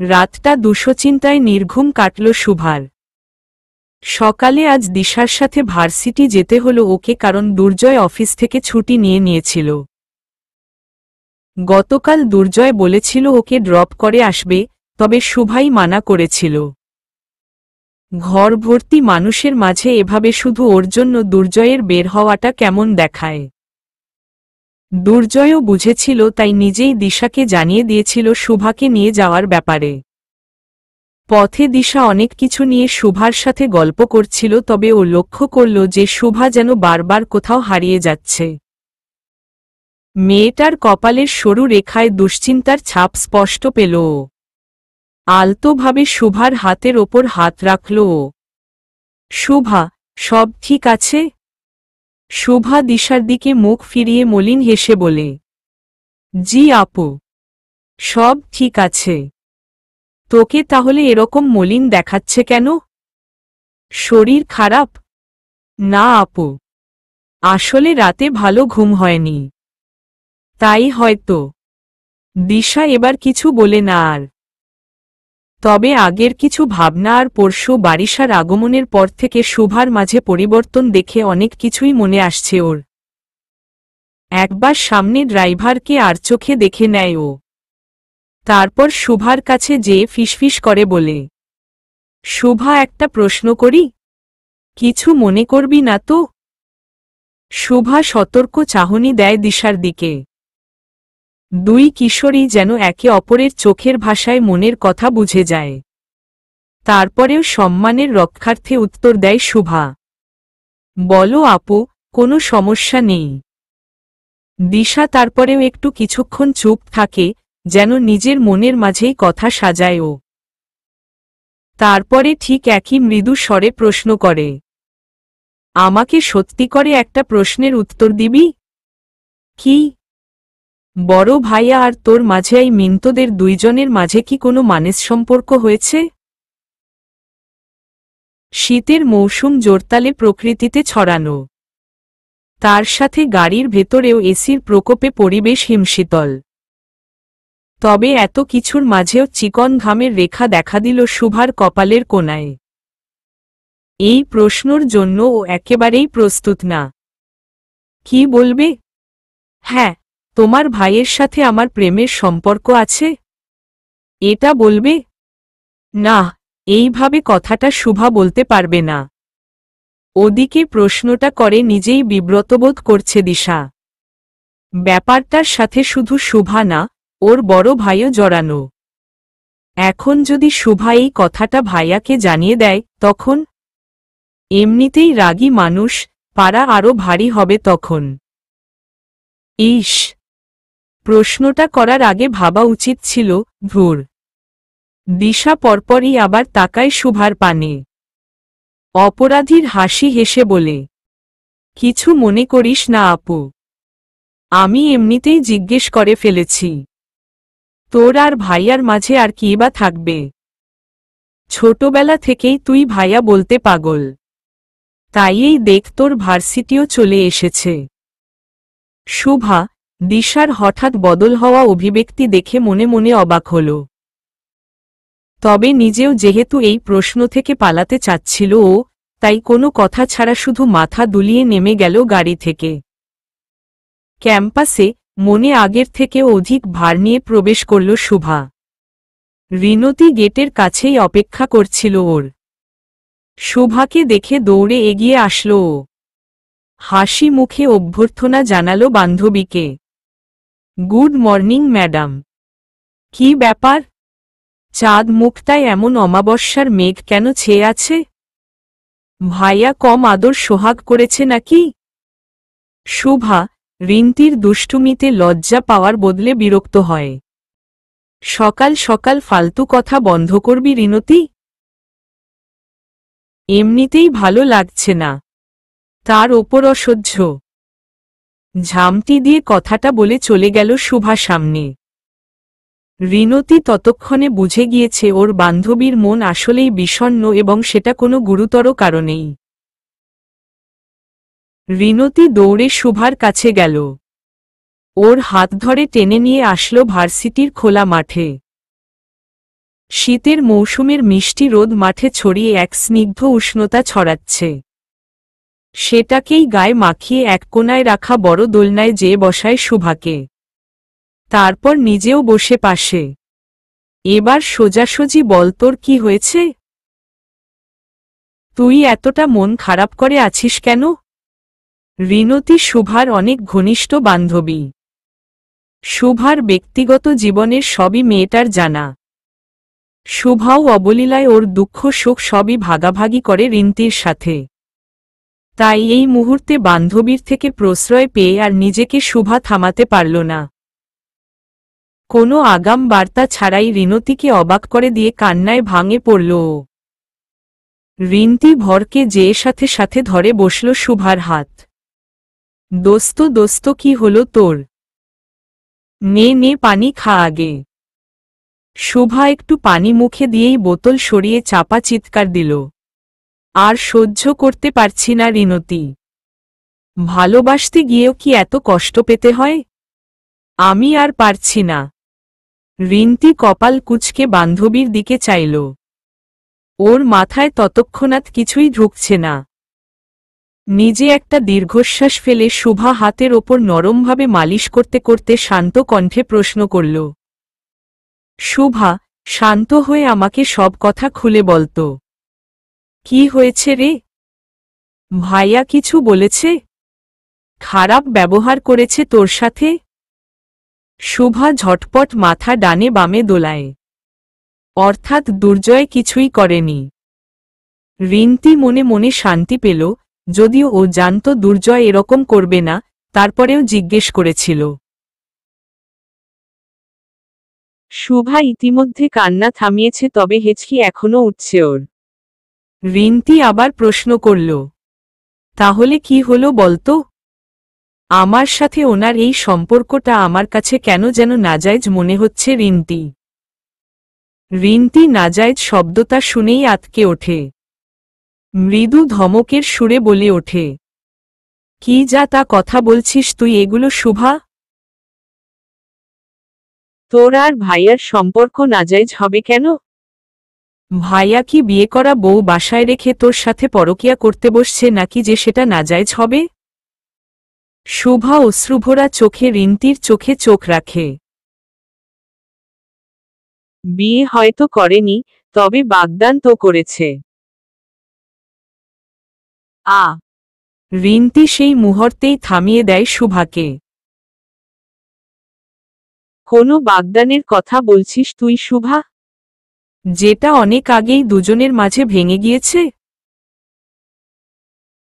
রাতটা দুশ্চিন্তায় নির্ঘুম কাটল শুভার। সকালে আজ দিশার সাথে ভার্সিটি যেতে হলো ওকে, কারণ দুর্জয় অফিস থেকে ছুটি নিয়েছিল। গতকাল দুর্জয় বলেছিল ওকে ড্রপ করে আসবে, তবে শুভাই মানা করেছিল। ঘর ভর্তি মানুষের মাঝে এভাবে শুধু ওর জন্য দুর্জয়ের বের হওয়াটা কেমন দেখায়। দুর্জয়ও বুঝেছিল, তাই নিজেই দিশাকে জানিয়ে দিয়েছিল শুভাকে নিয়ে যাওয়ার ব্যাপারে। পথে দিশা অনেক কিছু নিয়ে শুভার সাথে গল্প করছিল, তবে ও লক্ষ্য করল যে শুভা যেন বারবার কোথাও হারিয়ে যাচ্ছে। মেয়েটার কপালের সরু রেখায় দুশ্চিন্তার ছাপ স্পষ্ট পেল ও। আলতোভাবে শুভার হাতের ওপর হাত রাখল ও। শুভা, সব ঠিক আছে? শুভা দিশার দিকে মুখ ফিরিয়ে মলিন হেসে বলে, জি আপু, সব ঠিক আছে। তোকে তাহলে এরকম মলিন দেখাচ্ছে কেন? শরীর খারাপ? না আপু, আসলে রাতে ভালো ঘুম হয়নি, তাই হয়তো। দিশা এবার কিছু বলে না আর। তবে আগের কিছু ভাবনা আর পরশু বারিশার আগমনের পর থেকে শুভার মাঝে পরিবর্তন দেখে অনেক কিছুই মনে আসছে ওর। একবার সামনে ড্রাইভারকে আর চোখে দেখে নেয় ও। তারপর শুভার কাছে যেয়ে ফিসফিস করে বলে, শুভা, একটা প্রশ্ন করি? কিছু মনে করবি না তো? শুভা সতর্ক চাহনি দেয় দিশার দিকে। দুই কিশোরী যেন একে অপরের চোখের ভাষায় মনের কথা বুঝে যায়। তারপরেও সম্মানের রক্ষার্থে উত্তর দেয় শুভা, বলো আপু, কোনো সমস্যা নেই। দিশা তারপরেও একটু কিছুক্ষণ চুপ থাকে, যেন নিজের মনের মাঝেই কথা সাজায় ও। তারপরে ঠিক একই মৃদু স্বরে প্রশ্ন করে, আমাকে সত্যি করে একটা প্রশ্নের উত্তর দিবি? কি? বড় ভাইয়া আর তোর মাঝে এই মিন্টোদের দুইজনের মাঝে কি কোনো সম্পর্ক হয়েছে? শীতের মৌসুম জোরতালে প্রকৃতিতে ছড়ানো, তার সাথে গাড়ির ভেতরেও এসির প্রকোপে পরিবেশ হিমশীতল। তবে এত কিছুর মাঝেও চিকন ঘামের রেখা দেখা দিল শুভার কপালের কোণায়। এই প্রশ্নর জন্য ও একেবারেই প্রস্তুত না। কি বলবে? হ্যাঁ, তোমার ভাইয়ের সাথে আমার প্রেমের সম্পর্ক আছে, এটা বলবে? না, এইভাবে কথাটা শুভা বলতে পারবে না। ওদিকে প্রশ্নটা করে নিজেই বিব্রতবোধ করছে দিশা। ব্যাপারটার সাথে শুধু শুভা না, ওর বড় ভাইও জড়ানো। এখন যদি শুভা এই কথাটা ভাইয়াকে জানিয়ে দেয়, তখন? এমনিতেই রাগী মানুষ, পাড়া আরও ভারী হবে তখন। ইস, প্রশ্নটা করার আগে ভাবা উচিত ছিল। ভুর। দিশা পরপরই আবার তাকায় শুভার পানে। অপরাধীর হাসি হেসে বলে, কিছু মনে করিস না আপু, আমি এমনিতেই জিজ্ঞেস করে ফেলেছি। তোর আর ভাইয়ার মাঝে আর কি বা থাকবে? ছোটবেলা থেকেই তুই ভাইয়া বলতে পাগল, তাই এই দেখ তোর ভার্সিটিও চলে এসেছে। শুভা, দিশার হঠাৎ বদল হওয়া অভিব্যক্তি দেখে মনে মনে অবাক হল। তবে নিজেও যেহেতু এই প্রশ্ন থেকে পালাতে চাচ্ছিল ও, তাই কোনো কথা ছাড়া শুধু মাথা দুলিয়ে নেমে গেল গাড়ি থেকে। ক্যাম্পাসে মনে আগের থেকেও অধিক ভার নিয়ে প্রবেশ করল শুভা। রিনতি গেটের কাছেই অপেক্ষা করছিল ওর। শুভাকে দেখে দৌড়ে এগিয়ে আসল ও। হাসি মুখে অভ্যর্থনা জানালো বান্ধবীকে। Good morning madam. কি ব্যাপার? চাঁদ মুখটায় এমন অমাবস্যার মেঘ কেন ছেয়ে আছে? ভাইয়া কম আদর সোহাগ করেছে নাকি? শুভা রিন্তির দুষ্টুমিতে লজ্জা পাওয়ার বদলে বিরক্ত হয়। সকাল সকাল ফালতু কথা বন্ধ করবি রিনতি? এমনিতেই ভালো লাগছে না, তার ওপর অসহ্য। ঝামটি দিয়ে কথাটা বলে চলে গেল শুভা সামনে। রিনতি ততক্ষণে বুঝে গিয়েছে ওর বান্ধবীর মন আসলেই বিষণ্ণ, এবং সেটা কোনো গুরুতর কারণেই। রিনতি দৌড়ে শুভার কাছে গেল। ওর হাত ধরে টেনে নিয়ে আসলো ভার্সিটির খোলা মাঠে। শীতের মৌসুমের মিষ্টি রোদ মাঠে ছড়িয়ে এক স্নিগ্ধ উষ্ণতা ছড়াচ্ছে। সেটাকেই গায়ে মাখিয়ে এক কোণায় রাখা বড় দোলনায় যেয়ে বসায় শুভাকে। তারপর নিজেও বসে পাশে। এবার সোজাসুজি বল, তোর কি হয়েছে? তুই এতটা মন খারাপ করে আছিস কেন? রিনতি শুভার অনেক ঘনিষ্ঠ বান্ধবী। শুভার ব্যক্তিগত জীবনের সবই মেয়েটার জানা। শুভাও অবলীলায় ওর দুঃখ সুখ সবই ভাগাভাগি করে রিন্তির সাথে। তাই এই মুহূর্তে বান্ধবীর থেকে প্রশ্রয় পেয়ে আর নিজেকে শুভা থামাতে পারল না। কোনো আগাম বার্তা ছাড়াই রিনতিকে অবাক করে দিয়ে কান্নায় ভাঙে পড়ল ও। রিন্তি ভরকে যেয়ে সাথে সাথে ধরে বসল শুভার হাত। দোস্ত দোস্ত, কি হলো তোর? নে নে, পানি খা আগে। শুভা একটু পানি মুখে দিয়েই বোতল সরিয়ে চাপা চিৎকার দিল। আর সহ্য করতে পারছি না রিনতি। ভালোবাসতে গিয়েও কি এত কষ্ট পেতে হয়? আমি আর পারছি না। রিন্তি কপাল কুঁচকে বান্ধবীর দিকে চাইল। ওর মাথায় ততক্ষণাৎ কিছুই ঢুকছে না। নিজে একটা দীর্ঘশ্বাস ফেলে শুভা হাতের ওপর নরমভাবে মালিশ করতে করতে শান্ত কণ্ঠে প্রশ্ন করল। শুভা, শান্ত হয়ে আমাকে সব কথা খুলে বলতো। কি হয়েছে রে? ভাইয়া কিছু বলেছে? খারাপ ব্যবহার করেছে তোর সাথে? শুভা ঝটপট মাথা ডানে বামে দোলায়। অর্থাৎ দুর্জয় কিছুই করেনি। রিন্তি মনে মনে শান্তি পেল, যদিও ও জানত দুর্জয় এরকম করবে না, তারপরেও জিজ্ঞেস করেছিল। শুভা ইতিমধ্যে কান্না থামিয়েছে, তবে হেঁচকি এখনো উঠছে ওর। রিন্তি আবার প্রশ্ন করল, তাহলে কি হলো বলতো? আমার সাথে ওনার এই সম্পর্কটা আমার কাছে কেন যেন নাজায়েজ মনে হচ্ছে রিন্তি। রিন্তি নাজায়েজ শব্দটা শুনেই আঁতকে ওঠে। মৃদু ধমকের সুরে বলে ওঠে, কি যা তা কথা বলছিস তুই এগুলো শুভা? তোর আর ভাইয়ার সম্পর্ক নাজায়েজ হবে কেন? ভাইয়া কি বিয়ে করা বউ বাসায় রেখে তোর সাথে পরকিয়া করতে বসছে নাকি যে সেটা নাজায়েজ হবে? শুভা অশ্রুভরা চোখে রিন্তির চোখে চোখ রাখে। বিয়ে হয়তো করেনি, তবে বাগদান তো করেছে। রিন্তি সেই মুহূর্তেই থামিয়ে দেয় শুভাকে। কোনো বাগদানের কথা বলছিস তুই শুভা? যেটা অনেক আগেই দুজনের মাঝে ভেঙে গিয়েছে।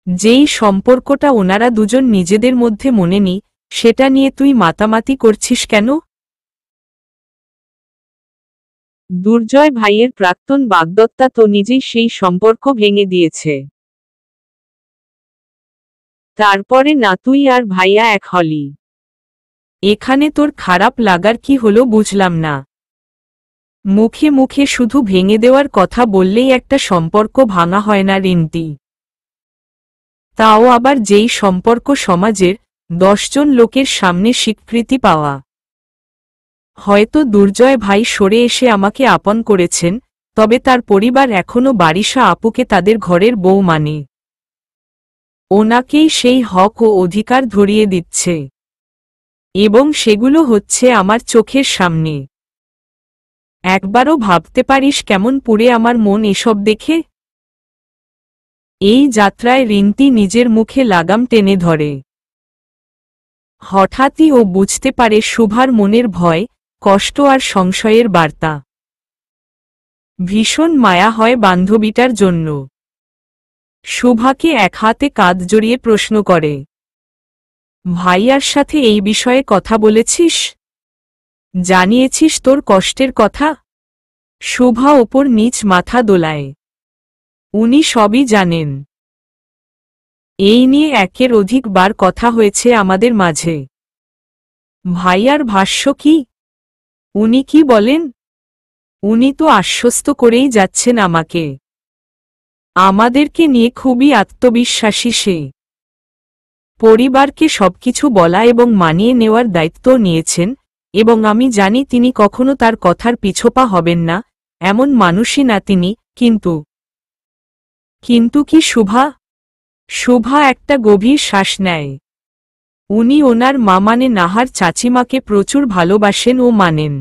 যেই সম্পর্কটা ওনারা দুজন নিজেদের মধ্যে মনে নি, সেটা নিয়ে তুই মাতামাতি করছিস কেন? দুর্জয় ভাইয়ের প্রাক্তন বাগদত্তা তো নিজেই সেই সম্পর্ক ভেঙে দিয়েছে। তারপরে না তুই আর ভাইয়া এক হলি। এখানে তোর খারাপ লাগার কি হলো বুঝলাম না। মুখে মুখে শুধু ভেঙে দেওয়ার কথা বললেই একটা সম্পর্ক ভাঙা হয় না রিন্তি। তাও আবার যেই সম্পর্ক সমাজের 10 জন লোকের সামনে স্বীকৃতি পাওয়া। হয়তো দুর্জয় ভাই সরে এসে আমাকে আপন করেছেন, তবে তার পরিবার এখনো বারিশা আপুকে তাদের ঘরের বউ মানে। ওনাকেই সেই হক ও অধিকার ধরিয়ে দিচ্ছে, এবং সেগুলো হচ্ছে আমার চোখের সামনে। একবারও ভাবতে পারিস কেমন পুড়ে আমার মন এসব দেখে? এই যাত্রায় রিন্তি নিজের মুখে লাগাম টেনে ধরে। হঠাৎই ও বুঝতে পারে শুভার মনের ভয়, কষ্ট আর সংশয়ের বার্তা। ভীষণ মায়া হয় বান্ধবীটার জন্য। শুভাকে এক হাতে কাঁধ জড়িয়ে প্রশ্ন করে, ভাইয়ার সাথে এই বিষয়ে কথা বলেছিস? জানিয়েছিস তোর কষ্টের কথা? শুভা ওপর নিচ মাথা দোলায়। উনি সবই জানেন। এই নিয়ে একের অধিক বার কথা হয়েছে আমাদের মাঝে। ভাইয়ার ভাষ্য কি? উনি কি বলেন? উনি তো আশ্বস্ত করেই যাচ্ছেন আমাকে। আমাদেরকে নিয়ে খুবই আত্মবিশ্বাসী সে। পরিবারকে সবকিছু বলা এবং মানিয়ে নেওয়ার দায়িত্ব নিয়েছেন, এবং আমি জানি তিনি কখনো তার কথার পিছপা হবেন না, এমন মানুষই না তিনি। কিন্তু কি শুভা? শুভা একটা গভীর শ্বাস নেয়। উনি ওনার মা মানে নাহার চাচিমাকে প্রচুর ভালোবাসেন ও মানেন।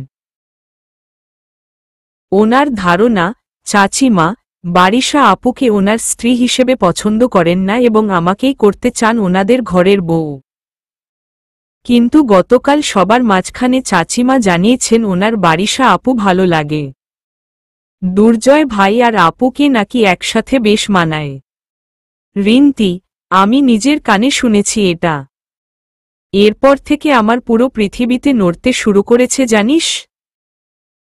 ওনার ধারণা, চাচিমা বারিশা আপুকে ওনার স্ত্রী হিসেবে পছন্দ করেন না এবং আমাকেই করতে চান ওনাদের ঘরের বউ। কিন্তু গতকাল সবার মাঝখানে চাচিমা জানিয়েছেন ওনার বারিশা আপু ভালো লাগে। দুর্জয় ভাই আর আপুকে নাকি একসাথে বেশ মানায়। রিন্তি, আমি নিজের কানে শুনেছি এটা। এরপর থেকে আমার পুরো পৃথিবীতে নড়তে শুরু করেছে জানিস।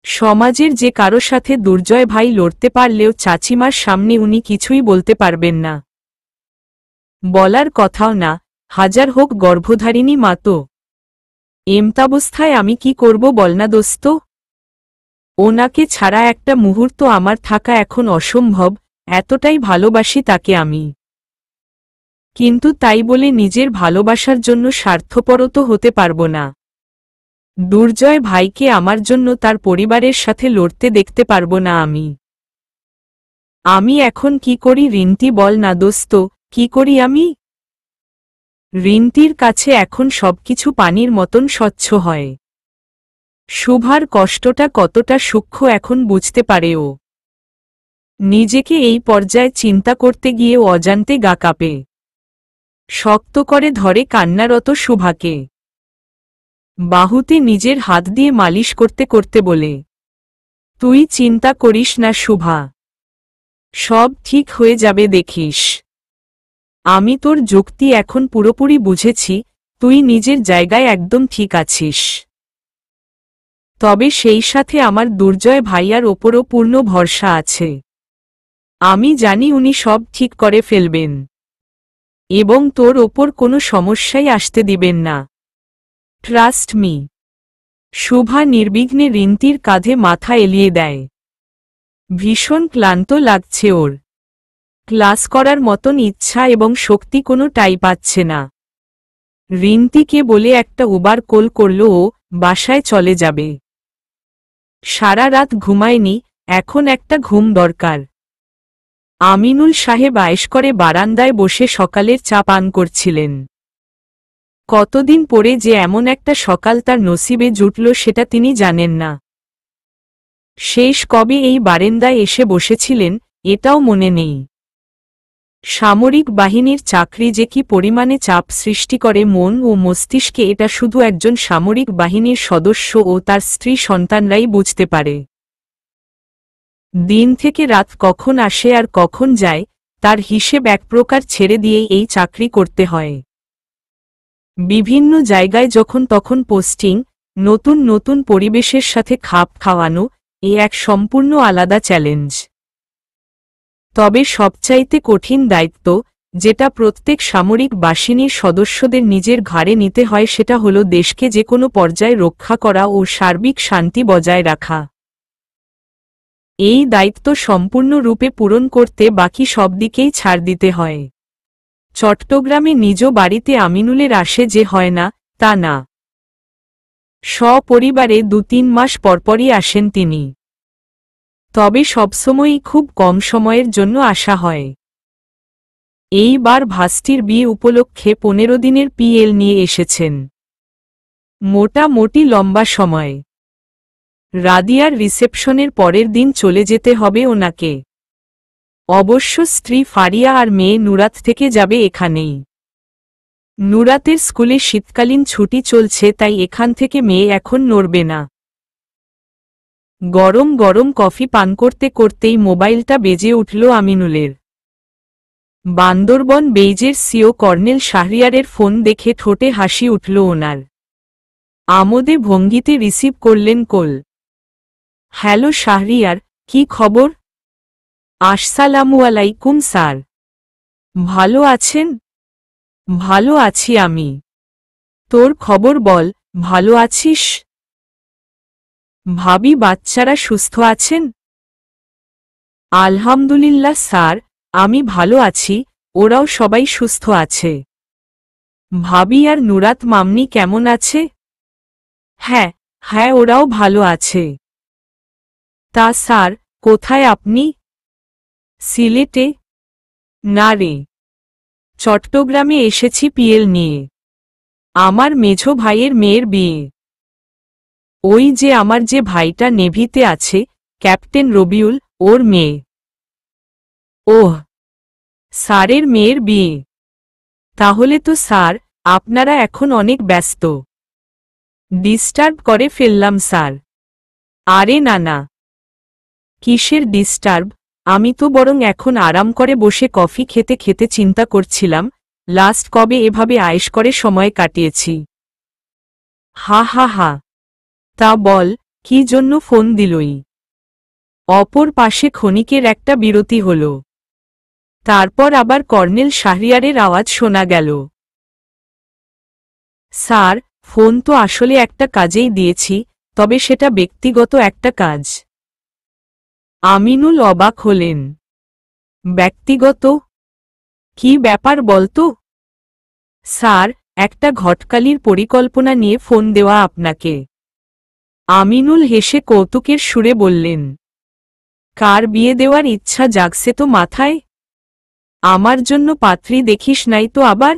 সমাজের যে কারো সাথে দুর্জয় ভাই লড়তে পারলেও চাচিমার সামনে উনি কিছুই বলতে পারবেন না। বলার কথাও না, হাজার হোক গর্ভধারিণী মা তো। এমতাবস্থায় আমি কি করব বলনা দোস্ত? ওনাকে ছাড়া একটা মুহূর্ত আমার থাকা এখন অসম্ভব, এতটাই ভালোবাসি তাকে আমি। কিন্তু তাই বলে নিজের ভালোবাসার জন্য স্বার্থপরও তো হতে পারব না। দুর্জয় ভাইকে আমার জন্য তার পরিবারের সাথে লড়তে দেখতে পারব না আমি। আমি এখন কি করি রিন্তি বল না দোস্ত, কি করি আমি? রিন্তির কাছে এখন সবকিছু পানির মতন স্বচ্ছ হয়। শুভার কষ্টটা কতটা সূক্ষ্ম এখন বুঝতে পারে ও। নিজেকে এই পর্যায়ে চিন্তা করতে গিয়ে অজান্তে গা কাঁপে। শক্ত করে ধরে কান্নারত শুভাকে। বাহুতে নিজের হাত দিয়ে মালিশ করতে করতে বলে, তুই চিন্তা করিস না শুভা, সব ঠিক হয়ে যাবে দেখিস। আমি তোর যুক্তি এখন পুরোপুরি বুঝেছি, তুই নিজের জায়গায় একদম ঠিক আছিস। তবে সেই সাথে আমার দুর্জয় ভাইয়ার ওপরও পূর্ণ ভরসা আছে। আমি জানি উনি সব ঠিক করে ফেলবেন এবং তোর ওপর কোনো সমস্যাই আসতে দিবেন না। Trust me. শুভা নির্বিঘ্নে রিন্তির কাঁধে মাথা এলিয়ে দেয়। ভীষণ ক্লান্ত লাগছে ওর। ক্লাস করার মতন ইচ্ছা এবং শক্তি কোনোটাই পাচ্ছে না। রিন্তিকে বলে একটা উবার কল করল ও বাসায় চলে যাবে। সারা রাত ঘুমায়নি, এখন একটা ঘুম দরকার। আমিনুল সাহেব আয়েশ করে বারান্দায় বসে সকালের চা পান করছিলেন। কতদিন পরে যে এমন একটা সকাল তার নসিবে জুটল সেটা তিনি জানেন না। শেষ কবে এই বারান্দায় এসে বসেছিলেন এটাও মনে নেই। সামরিক বাহিনীর চাকরি যে কি পরিমাণে চাপ সৃষ্টি করে মন ও মস্তিষ্কে এটা শুধু একজন সামরিক বাহিনীর সদস্য ও তার স্ত্রী সন্তানরাই বুঝতে পারে। দিন থেকে রাত কখন আসে আর কখন যায় তার হিসেব এক প্রকার ছেড়ে দিয়েই এই চাকরি করতে হয়। বিভিন্ন জায়গায় যখন তখন পোস্টিং, নতুন নতুন পরিবেশের সাথে খাপ খাওয়ানো এক সম্পূর্ণ আলাদা চ্যালেঞ্জ। তবে সবচাইতে কঠিন দায়িত্ব যেটা প্রত্যেক সামরিক বাহিনীর সদস্যদের নিজের ঘাড়ে নিতে হয় সেটা হলো দেশকে যে কোনো পর্যায়ে রক্ষা করা ও সার্বিক শান্তি বজায় রাখা। এই দায়িত্ব সম্পূর্ণরূপে পূরণ করতে বাকি সব দিকেই ছাড় দিতে হয়। চট্টগ্রামে নিজ বাড়িতে আমিনুলের আসে যে হয় না, তা না। সপরিবারে ২-৩ মাস পরপরই আসেন তিনি। তবে সবসময়ই খুব কম সময়ের জন্য আসা হয়। এইবার ভাস্তির বিয়ে উপলক্ষে ১৫ দিনের পিএল নিয়ে এসেছেন। মোটামুটি লম্বা সময়। রাদিয়ার রিসেপশনের পরের দিন চলে যেতে হবে ওনাকে। অবশ্য স্ত্রী ফারিয়া আর মেয়ে নুরাত থেকে যাবে এখানেই। নুরাতের স্কুলে শীতকালীন ছুটি চলছে তাই এখান থেকে মেয়ে এখন নড়বে না। গরম গরম কফি পান করতে করতেই মোবাইলটা বেজে উঠল আমিনুলের। বান্দরবন বেইজের সিও কর্নেল শাহরিয়ারের ফোন দেখে ঠোঁটে হাসি উঠল ওনার। আমোদে ভঙ্গিতে রিসিভ করলেন কল। হ্যালো শাহরিয়ার, কি খবর? আসসালামু আলাইকুম স্যার। ভালো আছেন? ভালো আছি আমি। তোর খবর বল, ভালো আছিস? ভাবি বাচ্চারা সুস্থ আছেন? আলহামদুলিল্লাহ স্যার, আমি ভালো আছি, ওরাও সবাই সুস্থ আছে। ভাবি আর নুরাত মামনি কেমন আছে? হ্যাঁ, ওরাও ভালো আছে। তা স্যার, কোথায় আপনি? সিলেটে? না রে, চট্টগ্রামে এসেছি পিএল নিয়ে। আমার মেঝো ভাইয়ের মেয়ের বিয়ে। ওই যে আমার যে ভাইটা নেভিতে আছে, ক্যাপ্টেন রবিউল, ওর মেয়ে। ওহ, স্যারের মেয়ের বিয়ে। তাহলে তো স্যার, আপনারা এখন অনেক ব্যস্ত। ডিস্টার্ব করে ফেললাম স্যার। আরে না না, কিসের ডিস্টার্ব? আমি তো বরং এখন আরাম করে বসে কফি খেতে খেতে চিন্তা করছিলাম, লাস্ট কবে এভাবে আয়েশ করে সময় কাটিয়েছি। হা হা হা। তা বল, কি জন্য ফোন দিলই? অপর পাশে ক্ষণিকের একটা বিরতি হল। তারপর আবার কর্নেল শাহরিয়ারের আওয়াজ শোনা গেল। স্যার, ফোন তো আসলে একটা কাজেই দিয়েছি, তবে সেটা ব্যক্তিগত একটা কাজ। আমিনুল অবাক হলেন। ব্যক্তিগত? কি ব্যাপার বলতো? স্যার, একটা ঘটকালির পরিকল্পনা নিয়ে ফোন দেওয়া আপনাকে। আমিনুল হেসে কৌতুকের সুরে বললেন। কার বিয়ে দেওয়ার ইচ্ছা জাগছে তো মাথায়? আমার জন্য পাত্রী দেখিস নাই তো আবার?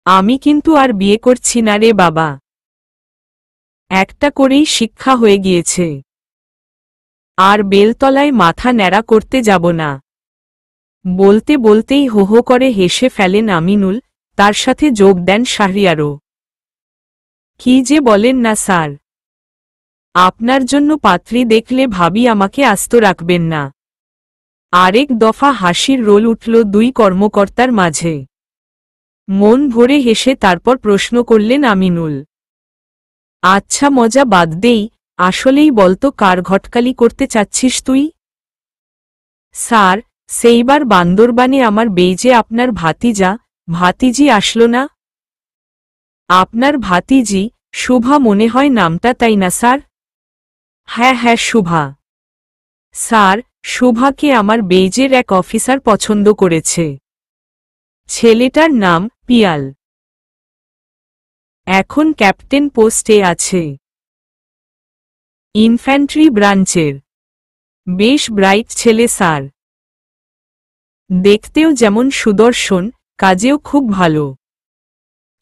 আমি কিন্তু আর বিয়ে করছি না রে বাবা। একটা করেই শিক্ষা হয়ে গিয়েছে। আর বেলতলায় মাথা ন্যাড়া করতে যাব না। বলতে বলতেই হো হো করে হেসে ফেলেন আমিনুল, তার সাথে যোগ দেন শাহরিয়ারও। কি যে বলেন না স্যার, আপনার জন্য পাত্রী দেখলে ভাবি আমাকে আস্ত রাখবেন না। আরেক দফা হাসির রোল উঠল দুই কর্মকর্তার মাঝে। মন ভরে হেসে তারপর প্রশ্ন করলেন আমিনুল। আচ্ছা মজা বাদ দেই, আসলেই বলতো কার ঘটকালি করতে চাচ্ছিস তুই? স্যার, সেইবার বান্দরবানে আমার বেইজে আপনার ভাতিজি আসলো না? আপনার ভাতিজি, শুভা মনে হয় নামটা, তাই না স্যার? হ্যাঁ হ্যাঁ, শুভা। স্যার, শুভাকে আমার বেইজের এক অফিসার পছন্দ করেছে। ছেলেটার নাম পিয়াল। এখন ক্যাপ্টেন পোস্টে আছে। ইনফ্যান্ট্রি ব্রাঞ্চের। বেশ ব্রাইট ছেলে স্যার। দেখতেও যেমন সুদর্শন, কাজেও খুব ভালো।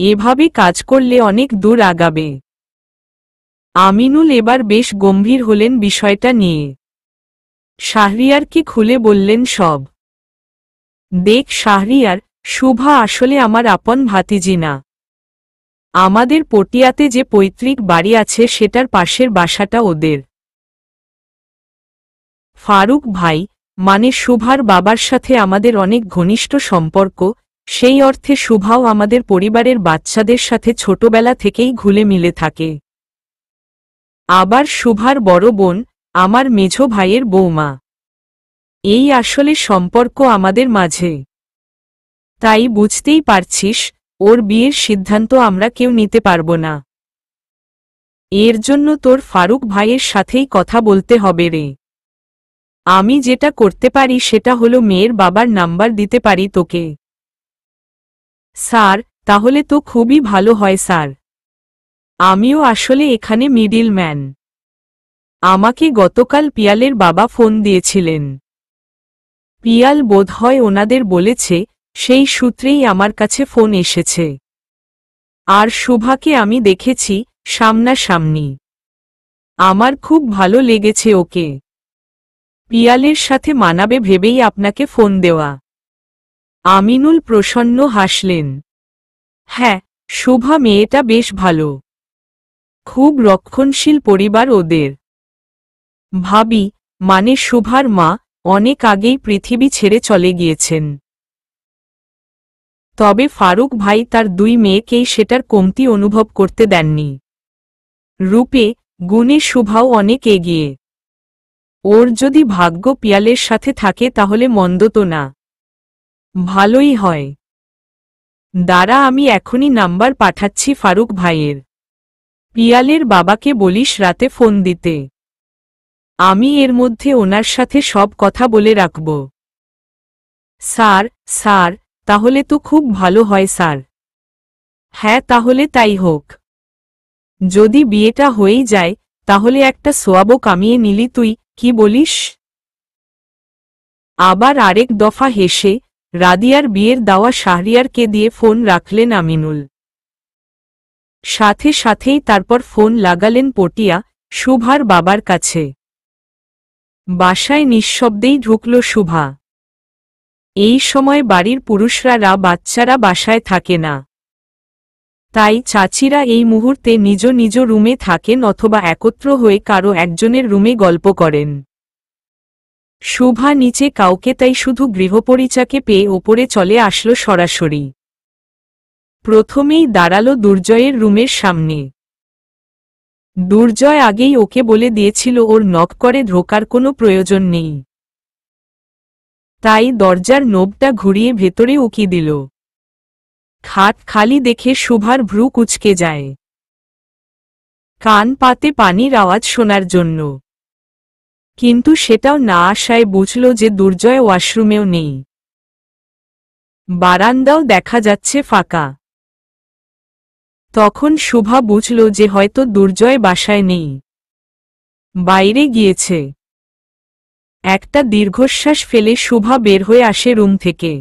এভাবে কাজ করলে অনেক দূর আগাবে। আমিনুল এবার বেশ গম্ভীর হলেন বিষয়টা নিয়ে। শাহরিয়ারকে খুলে বললেন সব। দেখ শাহরিয়ার, শুভা আসলে আমার আপন ভাতিজি না। আমাদের পটিয়াতে যে পৈতৃক বাড়ি আছে সেটার পাশের বাসাটা ওদের। ফারুক ভাই, মানে শুভার বাবার সাথে আমাদের অনেক ঘনিষ্ঠ সম্পর্ক, সেই অর্থে শুভাও আমাদের পরিবারের বাচ্চাদের সাথে ছোটবেলা থেকেই ঘুলে মিলে থাকে। আবার শুভার বড় বোন, আমার মেঝো ভাইয়ের বৌমা। এই আসলে সম্পর্ক আমাদের মাঝে। তাই বুঝতেই পারছিস, ওর বিয়ের সিদ্ধান্ত আমরা কেউ নিতে পারব না। এর জন্য তোর ফারুক ভাইয়ের সাথেই কথা বলতে হবে রে। আমি যেটা করতে পারি সেটা হলো মেয়ের বাবার নাম্বার দিতে পারি তোকে। স্যার, তাহলে তো খুবই ভালো হয় স্যার। আমিও আসলে এখানে মিডিল ম্যান। আমাকে গতকাল পিয়ালের বাবা ফোন দিয়েছিলেন। পিয়াল বোধহয় ওনাদের বলেছে, সেই সূত্রেই আমার কাছে ফোন এসেছে। আর শুভাকে আমি দেখেছি, সামনাসামনি। আমার খুব ভালো লেগেছে ওকে। পিয়ালের সাথে মানাবে ভেবেই আপনাকে ফোন দেওয়া। আমিনুল প্রসন্ন হাসলেন। হ্যাঁ, শুভা মেয়েটা বেশ ভালো। খুব রক্ষণশীল পরিবার ওদের। ভাবি, মানে শুভার মা, অনেক আগেই পৃথিবী ছেড়ে চলে গিয়েছেন। তবে ফারুক ভাই তার দুই মেয়েকেই সেটার কমতি অনুভব করতে দেননি। রূপে, গুণে শুভাও অনেক এগিয়ে। ওর যদি ভাগ্য পিয়ালের সাথে থাকে তাহলে মন্দ তো না। ভালোই হয়। দাঁড়া, আমি এখনই নাম্বার পাঠাচ্ছি ফারুক ভাইয়ের। পিয়ালের বাবাকে বলিস রাতে ফোন দিতে। আমি এর মধ্যে ওনার সাথে সব কথা বলে রাখব। স্যার, তাহলে তো খুব ভালো হয় স্যার। হ্যাঁ, তাহলে তাই হোক। যদি বিয়েটা হয়েই যায়, তাহলে একটা সোয়াবও কামিয়ে নিলি তুই, কি বলিস? আবার আরেক দফা হেসে রাদিয়ার বিয়ের দাওয়া শাহরিয়ারকে দিয়ে ফোন রাখলেন আমিনুল। সাথে সাথেই তারপর ফোন লাগালেন পটিয়া শুভার বাবার কাছে। বাসায় নিঃশব্দেই ঢুকল শুভা। এই সময় বাড়ির পুরুষরা বাচ্চারা বাসায় থাকে না, তাই চাচিরা এই মুহূর্তে নিজ নিজ রুমে থাকেন অথবা একত্র হয়ে কারো একজনের রুমে গল্প করেন। শুভা নিচে কাউকে তাই শুধু গৃহপরিচাকে পেয়ে ওপরে চলে আসলো সরাসরি। প্রথমেই দাঁড়ালো দুর্জয়ের রুমের সামনে। দুর্জয় আগেই ওকে বলে দিয়েছিল ওর নক করে ঢোকার কোনো প্রয়োজন নেই, তাই দরজার নোবটা ঘুরিয়ে ভেতরে উকি দিল। খাট খালি দেখে শুভার ভ্রু কুঁচকে যায়, কান পাতে পানির আওয়াজ শোনার জন্য। কিন্তু সেটাও না আসায় বুঝল যে দুর্জয় ওয়াশরুমেও নেই। বারান্দাও দেখা যাচ্ছে ফাঁকা। তখন শুভা বুঝল যে হয়তো দুর্জয় বাসায় নেই, বাইরে গিয়েছে। একটা দীর্ঘশ্বাস ফেলে শুভা বের হয়ে আসে রুম থেকে।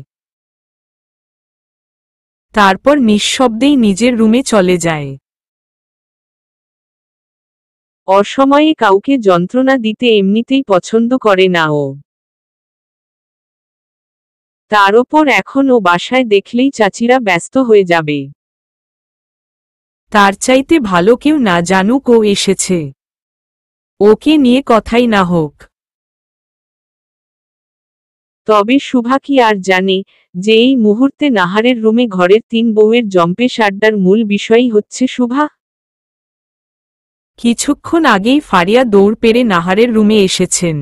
তারপর নিঃশব্দেই নিজের রুমে চলে যায়। অসময়ে কাউকে যন্ত্রণা দিতে এমনিতেই পছন্দ করে না ও। তার ওপর এখন ও বাসায় দেখলেই চাচিরা ব্যস্ত হয়ে যাবে। তার চাইতে ভালো কেউ না জানুক ও এসেছে, ওকে নিয়ে কথাই না হোক। তবে শুভা কি আর জানে যে এই মুহূর্তে নাহারের রুমে ঘরের 3 বউয়ের জম্পেশ আড্ডার মূল বিষয়ই হচ্ছে শুভা। কিছুক্ষণ আগেই ফারিয়া দৌড় পেরে নাহারের রুমে এসেছেন।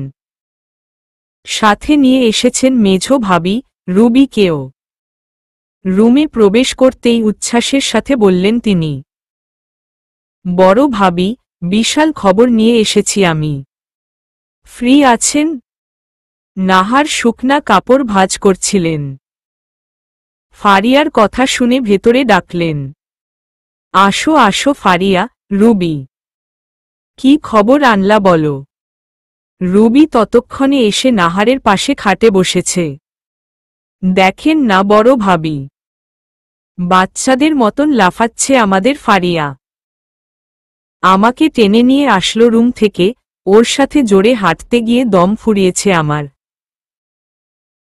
সাথে নিয়ে এসেছেন মেঝো ভাবি রুবিকেও। রুমে প্রবেশ করতেই উচ্ছ্বাসের সাথে বললেন তিনি, বড় ভাবি, বিশাল খবর নিয়ে এসেছি আমি। ফ্রি আছেন? নাহার শুকনা কাপড় ভাঁজ করছিলেন। ফারিয়ার কথা শুনে ভেতরে ডাকলেন, আসো আসো ফারিয়া। রুবি, কি খবর আনলা বলো। রুবি ততক্ষণে এসে নাহারের পাশে খাটে বসেছে। দেখেন না বড় ভাবি, বাচ্চাদের মতন লাফাচ্ছে আমাদের ফারিয়া। আমাকে টেনে নিয়ে আসলো রুম থেকে, ওর সাথে জোরে হাঁটতে গিয়ে দম ফুরিয়েছে আমার।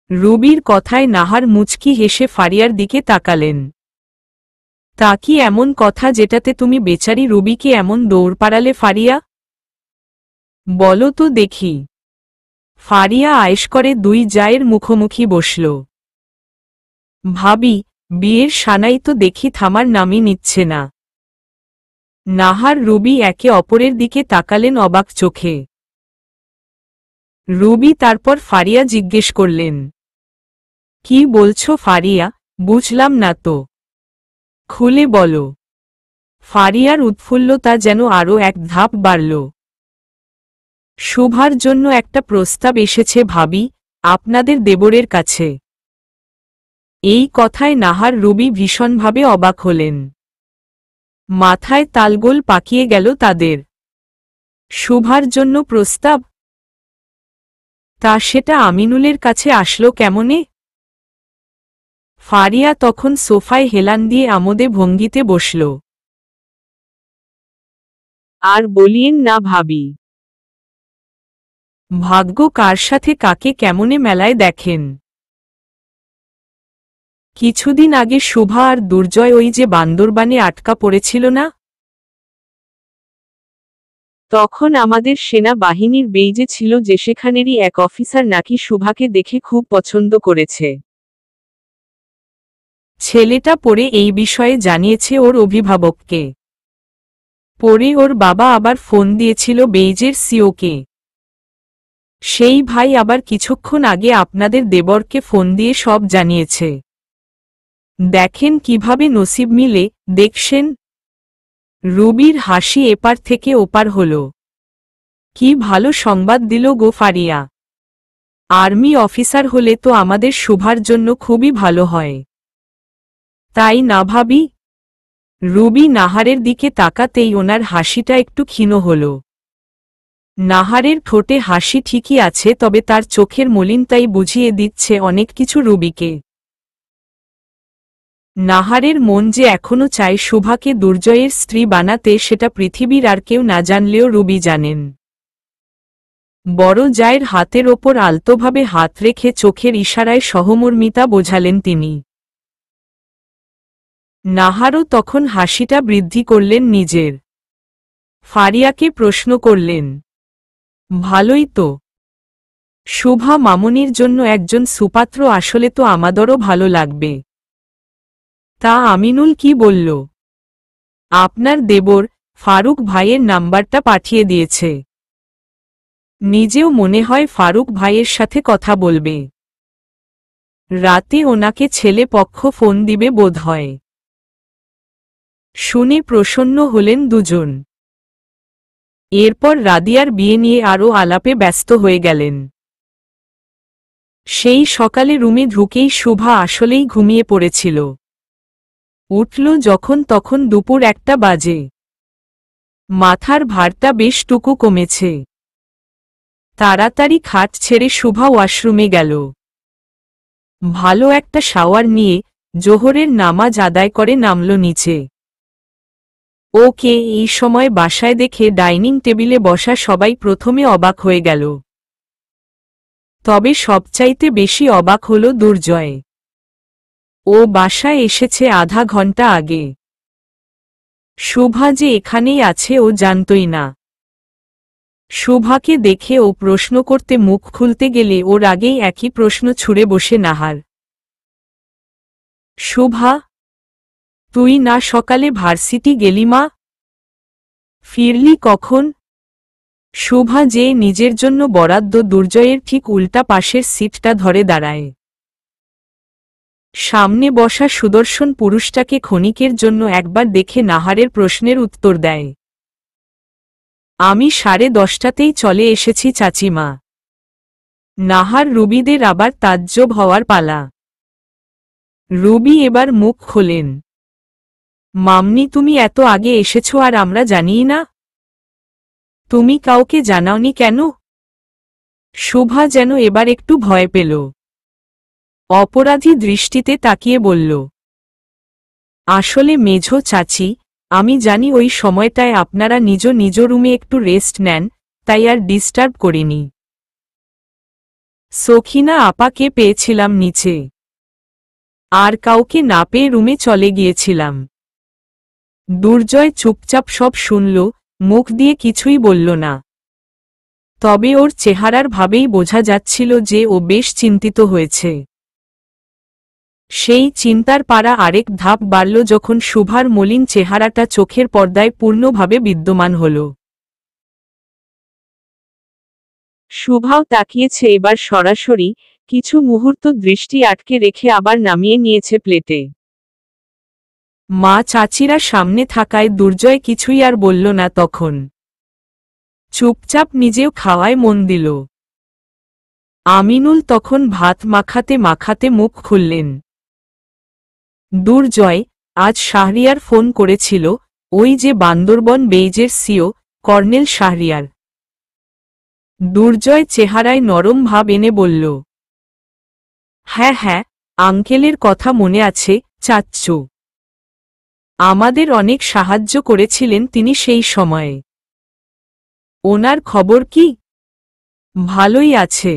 রুবির কথায় নাহার মুচকি হেসে ফারিয়ার দিকে তাকালেন। তা কি এমন কথা যেটাতে তুমি বেচারি রুবিকে এমন দৌড় পাড়ালে ফারিয়া? বলো তো দেখি। ফারিয়া আয়েশ করে 2 জায়ের মুখোমুখি বসল। ভাবি, বিয়ের সানাই তো দেখি থামার নামই নিচ্ছে না। নাহার রুবি একে অপরের দিকে তাকালেন অবাক চোখে। রুবি তারপর ফারিয়া জিজ্ঞেস করলেন, কি বলছো ফারিয়া, বুঝলাম না তো, খুলে বলো। ফারিয়ার উৎফুল্লতা যেন আরও এক ধাপ বাড়ল। শুভার জন্য একটা প্রস্তাব এসেছে ভাবি, আপনাদের দেবরের কাছে। এই কথায় নাহার রুবি ভীষণভাবে অবাক হলেন। মাথায় তালগোল পাকিয়ে গেল তাদের। শুভার জন্য প্রস্তাব? তা সেটা আমিনুলের কাছে আসলো কেমনে? ফারিয়া তখন সোফায় হেলান দিয়ে আমোদে ভঙ্গিতে বসল। আর বলিয়েন না ভাবি, ভাগ্য কার সাথে কাকে কেমনে মেলায় দেখেন। কিছুদিন আগে শুভা আর দুর্জয় ওই যে বান্দরবানে আটকা পড়েছিল না? তখন আমাদের সেনা বাহিনীর বেইজে ছিল যে সেখানেরই এক অফিসার নাকি শুভাকে দেখে খুব পছন্দ করেছে। ছেলেটা পরে এই বিষয়ে জানিয়েছে ওর অভিভাবককে। পরে ওর বাবা আবার ফোন দিয়েছিল বেইজের সিওকে। সেই ভাই আবার কিছুক্ষণ আগে আপনাদের দেবরকে ফোন দিয়ে সব জানিয়েছে। দেখেন কিভাবে নসিব মিলে, দেখছেন? রুবির হাসি এপার থেকে ওপার হল। কি ভালো সংবাদ দিল গো ফারিয়া। আর্মি অফিসার হলে তো আমাদের শুভার জন্য খুবই ভালো হয়, তাই না ভাবি? রুবি নাহারের দিকে তাকাতেই ওনার হাসিটা একটু ক্ষীণ হল। নাহারের ঠোঁটে হাসি ঠিকই আছে, তবে তার চোখের মলিনতাই বুঝিয়ে দিচ্ছে অনেক কিছু রুবিকে। নাহারের মন যে এখনো চায় শুভাকে দুর্জয়ের স্ত্রী বানাতে, সেটা পৃথিবীর আর কেউ না জানলেও রুবি জানেন। বড় জায়ের হাতের ওপর আলতোভাবে হাত রেখে চোখের ইশারায় সহমর্মিতা বোঝালেন তিনি। নাহারও তখন হাসিটা বৃদ্ধি করলেন নিজের। ফারিয়াকে প্রশ্ন করলেন, ভালোই তো। শুভা মামনির জন্য একজন সুপাত্র আসলে তো আমাদেরও ভালো লাগবে। তা আমিনুল কি বলল? আপনার দেবর ফারুক ভাইয়ের নাম্বারটা পাঠিয়ে দিয়েছে। নিজেও মনে হয় ফারুক ভাইয়ের সাথে কথা বলবে। রাতে ওনাকে ছেলে পক্ষ ফোন দিবে বোধহয়। শুনে প্রসন্ন হলেন দুজন। এরপর রাদিয়ার বিয়ে নিয়ে আরও আলাপে ব্যস্ত হয়ে গেলেন। সেই সকালে রুমে ঢুকেই শুভা আসলেই ঘুমিয়ে পড়েছিল। উঠল যখন তখন দুপুর 1টা বাজে। মাথার ভারটা বেশটুকু কমেছে। তাড়াতাড়ি খাট ছেড়ে শুভা ওয়াশরুমে গেল। ভালো একটা শাওয়ার নিয়ে জোহরের নামাজ আদায় করে নামল নিচে। ওকে এই সময় বাসায় দেখে ডাইনিং টেবিলে বসা সবাই প্রথমে অবাক হয়ে গেল। তবে সবচাইতে বেশি অবাক হল দুর্জয়। ও বাসায় এসেছে আধা ঘন্টা আগে। শুভা যে এখানেই আছে ও জানতই না। শুভাকে দেখে ও প্রশ্ন করতে মুখ খুলতে গেলে ওর আগেই একই প্রশ্ন ছুড়ে বসে নাহার। শুভা, তুই না সকালে ভার্সিটি গেলি মা? ফিরলি কখন? শুভা যে নিজের জন্য বরাদ্দ দুর্জয়ের ঠিক উল্টা পাশের সিটটা ধরে দাঁড়ায়। সামনে বসা সুদর্শন পুরুষটাকে ক্ষণিকের জন্য একবার দেখে নাহারের প্রশ্নের উত্তর দেয়। আমি 10:30তেই চলে এসেছি চাচিমা। নাহার রুবিদের আবার তাজ্জব হওয়ার পালা। রুবি এবার মুখ খোলেন। মামনি তুমি এত আগে এসেছো আর আমরা জানিই না? তুমি কাউকে জানাওনি কেন? শুভা যেন এবার একটু ভয় পেল। অপরাধী দৃষ্টিতে তাকিয়ে বলল, আসলে মেঝো চাচি, আমি জানি ওই সময়টায় আপনারা নিজ নিজ রুমে একটু রেস্ট নেন, তাই আর ডিস্টার্ব করিনি। সখিনা আপাকে পেয়েছিলাম নিচে। আর কাউকে না পেয়ে রুমে চলে গিয়েছিলাম। দুর্জয় চুপচাপ সব শুনল, মুখ দিয়ে কিছুই বলল না। তবে ওর চেহারার ভাবেই বোঝা যাচ্ছিল যে ও বেশ চিন্তিত হয়েছে। সেই চিন্তার পারা আরেক ধাপ বাড়ল যখন শুভার মলিন চেহারাটা চোখের পর্দায় পূর্ণভাবে বিদ্যমান হল। শুভাও তাকিয়েছে এবার সরাসরি, কিছু মুহূর্ত দৃষ্টি আটকে রেখে আবার নামিয়ে নিয়েছে প্লেটে। মা চাচিরা সামনে থাকায় দুর্জয় কিছুই আর বলল না তখন। চুপচাপ নিজেও খাওয়ায় মন দিল। আমিনুল তখন ভাত মাখাতে মাখাতে মুখ খুললেন। দুর্জয়, আজ শাহরিয়ার ফোন করেছিল, ওই যে বান্দরবন বেইজের সিও, কর্নেল শাহরিয়ার। দুর্জয় চেহারায় নরম ভাব এনে বলল, হ্যাঁ হ্যাঁ, আঙ্কেলের কথা মনে আছে চাচ্চু। আমাদের অনেক সাহায্য করেছিলেন তিনি সেই সময়ে। ওনার খবর কি? ভালোই আছে।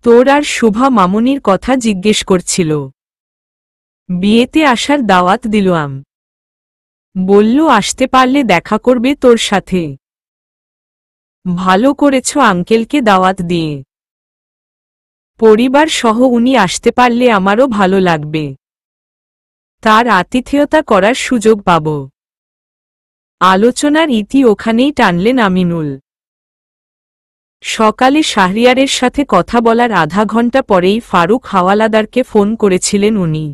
তোর আর শুভা মামনির কথা জিজ্ঞেস করছিল। বিয়েতে আসার দাওয়াত দিলাম। বলল আসতে পারলে দেখা করবে তোর সাথে। ভালো করেছ আঙ্কেলকে দাওয়াত দিয়ে। পরিবার সহ উনি আসতে পারলে আমারও ভালো লাগবে। তার আতিথেয়তা করার সুযোগ পাব। আলোচনার ইতি ওখানেই টানলেন আমিনুল। সকালে শাহরিয়ারের সাথে কথা বলার আধা ঘন্টা পরেই ফারুক হাওয়ালাদারকে ফোন করেছিলেন উনি।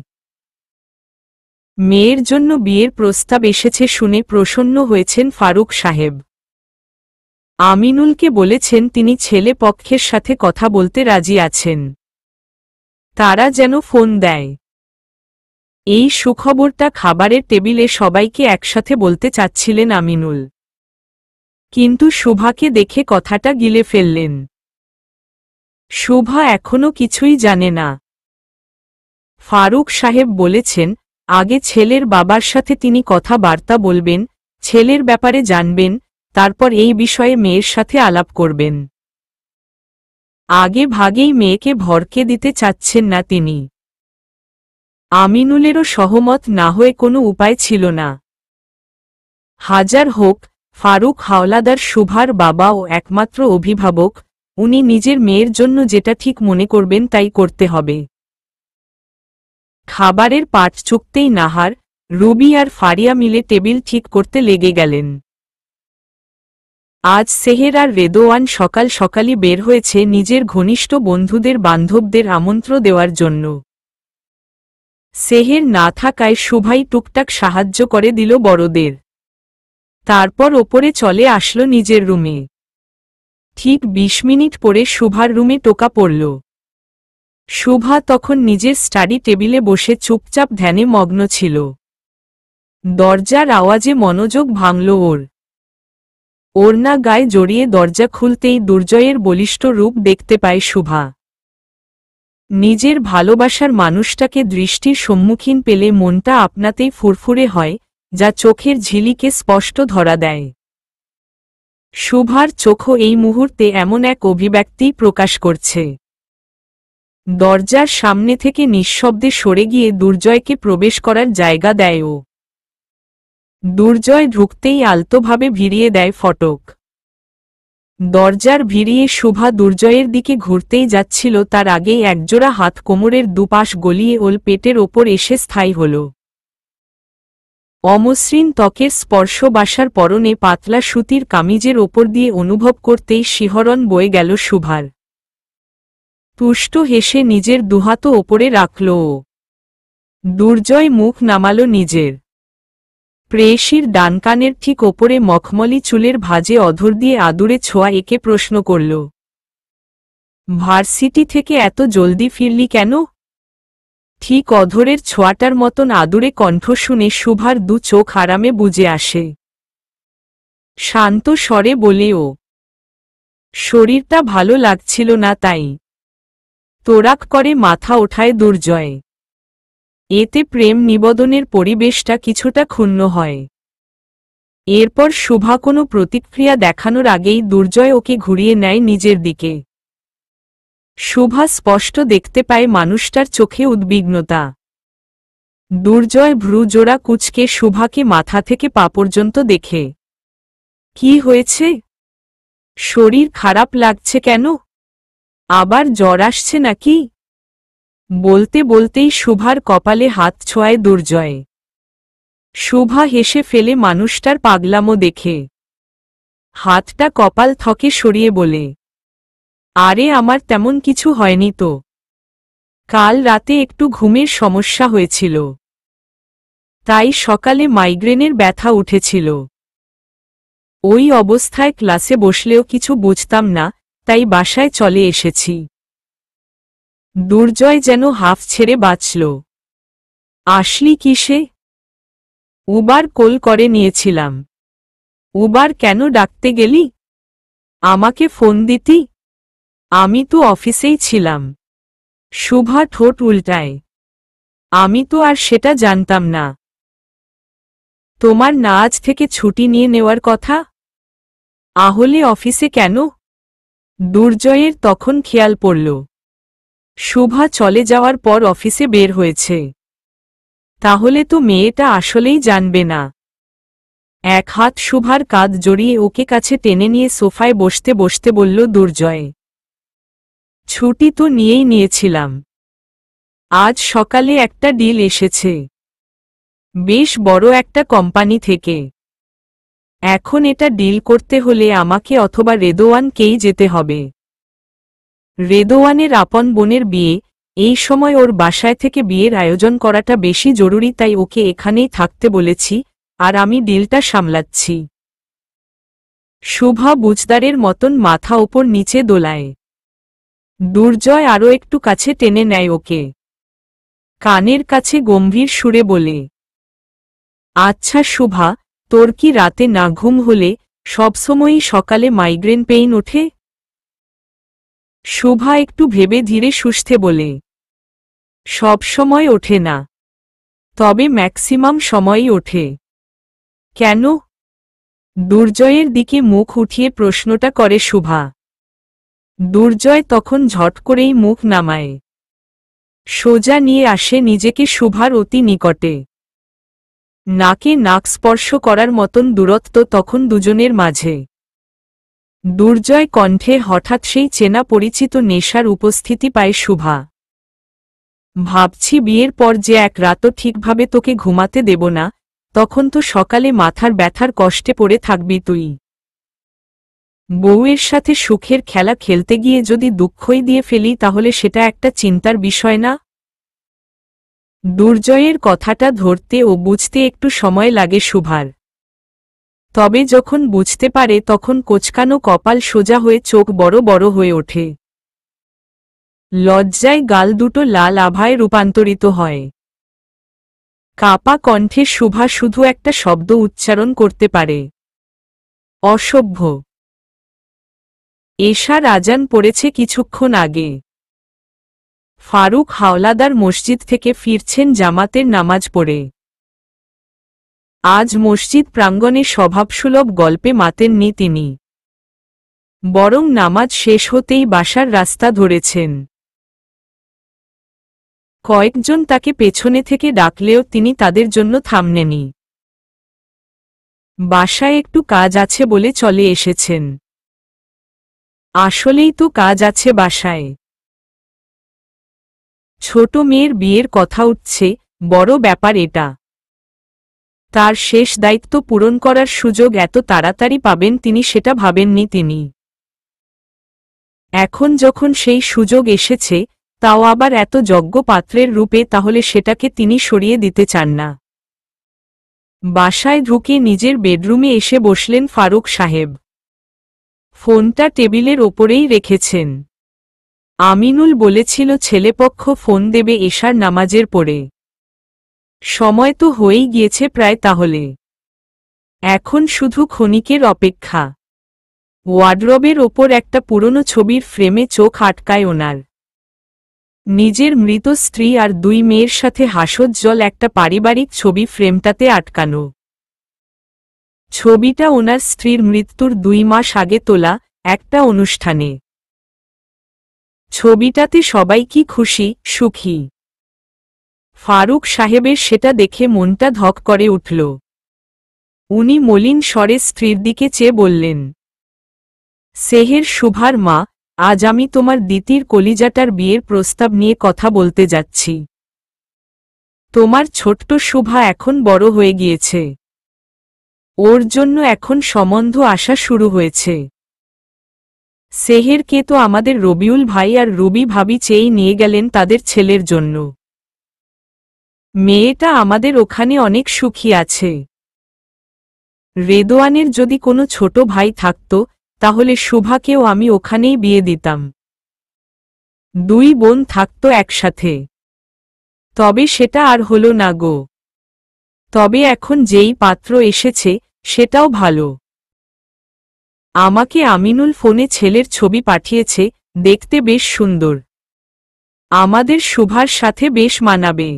মেয়ের জন্য বিয়ের প্রস্তাব এসেছে শুনে প্রসন্ন হয়েছেন ফারুক সাহেব। আমিনুলকে বলেছেন তিনি ছেলে পক্ষের সাথে কথা বলতে রাজি আছেন। তারা যেন ফোন দেয়। এই সুখবরটা খাবারের টেবিলে সবাইকে একসাথে বলতে চাচ্ছিলেন আমিনুল। কিন্তু শুভাকে দেখে কথাটা গিলে ফেললেন। শুভা এখনো কিছুই জানে না। ফারুক সাহেব বলেছেন, আগে ছেলের বাবার সাথে তিনি কথাবার্তা বলবেন, ছেলের ব্যাপারে জানবেন, তারপর এই বিষয়ে মেয়ের সাথে আলাপ করবেন। আগে ভাগেই মেয়েকে ভরকে দিতে চাচ্ছেন না তিনি। আমিনুলেরও সহমত না হয়ে কোনো উপায় ছিল না। হাজার হোক, ফারুক হাওলাদার শুভার বাবা ও একমাত্র অভিভাবক, উনি নিজের মেয়ের জন্য যেটা ঠিক মনে করবেন তাই করতে হবে। খাবারের পাট চুকতেই নাহার, রুবি আর ফারিয়া মিলে টেবিল ঠিক করতে লেগে গেলেন। আজ সেহের আর রেদোয়ান সকাল সকালই বের হয়েছে নিজের ঘনিষ্ঠ বন্ধুদের বান্ধবদের আমন্ত্রণ দেওয়ার জন্য। সেহের না থাকায় শুভাই টুকটাক সাহায্য করে দিল বড়দের। তারপর ওপরে চলে আসলো নিজের রুমে। ঠিক ২০ মিনিট পরে শুভার রুমে টোকা পড়ল। শুভা তখন নিজের স্টাডি টেবিলে বসে চুপচাপ ধ্যানে মগ্ন ছিল। দরজার আওয়াজে মনোযোগ ভাঙল ওর। ওড়না গায়ে জড়িয়ে দরজা খুলতেই দুর্জয়ের বলিষ্ঠ রূপ দেখতে পায় শুভা। নিজের ভালোবাসার মানুষটাকে দৃষ্টির সম্মুখীন পেলে মনটা আপনাতেই ফুরফুরে হয়, যা চোখের ঝিলিকে স্পষ্ট ধরা দেয়। শুভার চোখও এই মুহূর্তে এমন এক অভিব্যক্তি প্রকাশ করছে। দরজার সামনে থেকে নিঃশব্দে সরে গিয়ে দুর্জয়কে প্রবেশ করার জায়গা দেয় ও। দুর্জয় ঢুকতেই আলতোভাবে ভিড়িয়ে দেয় ফটক। দরজার ভিড়িয়ে শুভা দুর্জয়ের দিকে ঘুরতেই যাচ্ছিল তার আগেই একজোড়া হাত কোমরের দুপাশ গলিয়ে ওল পেটের ওপর এসে স্থায়ী হল। অমসৃণ ত্বকের স্পর্শ বাসার পরনে পাতলা সুতির কামিজের ওপর দিয়ে অনুভব করতেই শিহরণ বয়ে গেল শুভার। তুষ্ট হেসে নিজের দুহাতও ওপরে রাখল ও। দুর্জয় মুখ নামাল নিজের। প্রেয়সীর ডান কানের ঠিক ওপরে মখমলি চুলের ভাঁজে অধর দিয়ে আদুরে ছোঁয়া একে প্রশ্ন করল, ভার্সিটি থেকে এত জলদি ফিরলি কেন? ঠিক অধরের ছোঁয়াটার মতন আদুরে কণ্ঠ শুনে শুভার দু চোখ আরামে বুজে আসে। শান্ত স্বরে বলে ও, শরীরটা ভালো লাগছিল না তাই। তোরাক করে মাথা ওঠায় দুর্জয়। এতে প্রেম নিবেদনের পরিবেশটা কিছুটা ক্ষুণ্ণ হয়। এরপর শুভা কোনো প্রতিক্রিয়া দেখানোর আগেই দুর্জয় ওকে ঘুরিয়ে নেয় নিজের দিকে। শুভা স্পষ্ট দেখতে পায় মানুষটার চোখে উদ্বিগ্নতা। দুর্জয় ভ্রুজোড়া কুঁচকে শুভাকে মাথা থেকে পা পর্যন্ত দেখে। কি হয়েছে? শরীর খারাপ লাগছে কেন? আবার জ্বর আসছে নাকি? বলতে বলতেই শুভার কপালে হাত ছোঁয়ায় দুর্জয়। শুভা হেসে ফেলে মানুষটার পাগলামো দেখে। হাতটা কপাল থকে সরিয়ে বলে, আরে আমার তেমন কিছু হয়নি তো। কাল রাতে একটু ঘুমের সমস্যা হয়েছিল, তাই সকালে মাইগ্রেনের ব্যথা উঠেছিল। ওই অবস্থায় ক্লাসে বসলেও কিছু বুঝতাম না, তাই বাসায় চলে এসেছি। দুর্জয় যেন হাফ ছেড়ে বাঁচল। আসলি কিসে? উবার কল করে নিয়েছিলাম। উবার কেন ডাকতে গেলি? আমাকে ফোন দিতি। আমি তো অফিসেই ছিলাম। শুভা ঠোঁট উল্টায়। আমি তো আর সেটা জানতাম না। তোমার না আজ থেকে ছুটি নিয়ে নেওয়ার কথা? আহলে অফিসে কেন? দুর্জয়ের তখন খেয়াল পড়ল শুভা চলে যাওয়ার পর অফিসে বের হয়েছে। তাহলে তো মেয়েটা আসলেই জানবে না। এক হাত শুভার কাঁধ জড়িয়ে ওকে কাছে টেনে নিয়ে সোফায় বসতে বসতে বলল দুর্জয়, ছুটি তো নিয়েই নিয়েছিলাম। আজ সকালে একটা ডিল এসেছে, বেশ বড় একটা কোম্পানি থেকে। এখন এটা ডিল করতে হলে আমাকে অথবা রেদোয়ানকেই যেতে হবে। রেদোয়ানের আপন বোনের বিয়ে, এই সময় ওর বাসায় থেকে বিয়ের আয়োজন করাটা বেশি জরুরি, তাই ওকে এখানেই থাকতে বলেছি, আর আমি ডিলটা সামলাচ্ছি। শুভা বুঝদারের মতন মাথা ওপর নিচে দোলায়। দুর্জয় আরও একটু কাছে টেনে নেয় ওকে। কানের কাছে গম্ভীর সুরে বলে, আচ্ছা শুভা, তোর কি রাতে না ঘুম হলে সবসময়ই সকালে মাইগ্রেন পেইন ওঠে? শুভা একটু ভেবে ধীরে সুস্থে বলে, সব সময় ওঠে না, তবে ম্যাক্সিমাম সময়ই ওঠে। কেন? দুর্জয়ের দিকে মুখ উঠিয়ে প্রশ্নটা করে শুভা। দুর্জয় তখন ঝট করেই মুখ নামায়, সোজা নিয়ে আসে নিজেকে শুভার অতি নিকটে। নাকে নাক স্পর্শ করার মতন দূরত্ব তখন দুজনের মাঝে। দুর্জয় কণ্ঠে হঠাৎ সেই চেনা পরিচিত নেশার উপস্থিতি পায় শুভা। ভাবছি বিয়ের পর যে এক রাতও ঠিকভাবে তোকে ঘুমাতে দেব না, তখন তো সকালে মাথার ব্যথার কষ্টে পড়ে থাকবি তুই। বউয়ের সাথে সুখের খেলা খেলতে গিয়ে যদি দুঃখই দিয়ে ফেলি তাহলে সেটা একটা চিন্তার বিষয় না? দুর্জয়ের কথাটা ধরতে ও বুঝতে একটু সময় লাগে শুভার। তবে যখন বুঝতে পারে তখন কোঁচকানো কপাল সোজা হয়ে চোখ বড় বড় হয়ে ওঠে। লজ্জায় গাল দুটো লাল আভায় রূপান্তরিত হয়। কাপা কণ্ঠে শুভা শুধু একটা শব্দ উচ্চারণ করতে পারে, অসভ্য। এশার আজান পড়েছে কিছুক্ষণ আগে। ফারুক হাওলাদার মসজিদ থেকে ফিরছেন জামাতের নামাজ পড়ে। আজ মসজিদ প্রাঙ্গণে স্বভাবসুলভ গল্পে মাতেননি তিনি, বরং নামাজ শেষ হতেই বাসার রাস্তা ধরেছেন। কয়েকজন তাকে পেছনে থেকে ডাকলেও তিনি তাদের জন্য থামনেনি। বাসায় একটু কাজ আছে বলে চলে এসেছেন। আসলেই তো কাজ আছে বাসায়। ছোট মেয়ের বিয়ের কথা উঠছে, বড় ব্যাপার এটা। তার শেষ দায়িত্ব পূরণ করার সুযোগ এত তাড়াতাড়ি পাবেন তিনি সেটা ভাবেননি তিনি। এখন যখন সেই সুযোগ এসেছে, তাও আবার এত যোগ্য পাত্রের রূপে, তাহলে সেটাকে তিনি সরিয়ে দিতে চান না। বাসায় ঢুকে নিজের বেডরুমে এসে বসলেন ফারুক সাহেব। ফোনটা টেবিলের ওপরেই রেখেছেন। আমিনুল বলেছিল ছেলেপক্ষ ফোন দেবে এশার নামাজের পরে। সময় তো হয়েই গিয়েছে প্রায়, তাহলে এখন শুধু ক্ষণিকের অপেক্ষা। ওয়ার্ডরোবের ওপর একটা পুরনো ছবির ফ্রেমে চোখ আটকায় ওনার। নিজের মৃত স্ত্রী আর দুই মেয়ের সাথে হাসজ্জ্বল একটা পারিবারিক ছবি ফ্রেমটাতে আটকানো। ছবিটা ওনার স্ত্রীর মৃত্যুর 2 মাস আগে তোলা, একটা অনুষ্ঠানে। ছবিটাতে সবাই কি খুশি, সুখী। ফারুক সাহেবের সেটা দেখে মনটা ধক করে উঠল। উনি মলিন স্বরে স্ত্রীর দিকে চেয়ে বললেন, সেহের শুভার মা, আজ আমি তোমার দিতির কলিজাটার বিয়ের প্রস্তাব নিয়ে কথা বলতে যাচ্ছি। তোমার ছোট্ট শুভা এখন বড় হয়ে গিয়েছে। ওর জন্য এখন সম্বন্ধ আসা শুরু হয়েছে। সেহেরকে তো আমাদের রবিউল ভাই আর রুবি ভাবি চেয়েই নিয়ে গেলেন তাদের ছেলের জন্য। মেয়েটা আমাদের ওখানে অনেক সুখী আছে। রেদোয়ানের যদি কোনো ছোট ভাই থাকত, তাহলে শুভাকেও আমি ওখানেই বিয়ে দিতাম। 2 বোন থাকত একসাথে। তবে সেটা আর হলো না গো। তবে এখন যেই পাত্র এসেছে, সেটাও ভালো। আমাকে আমিনুল ফোনে ছেলের ছবি পাঠিয়েছে, দেখতে বেশ সুন্দর। আমাদের শুভার সাথে বেশ মানাবে।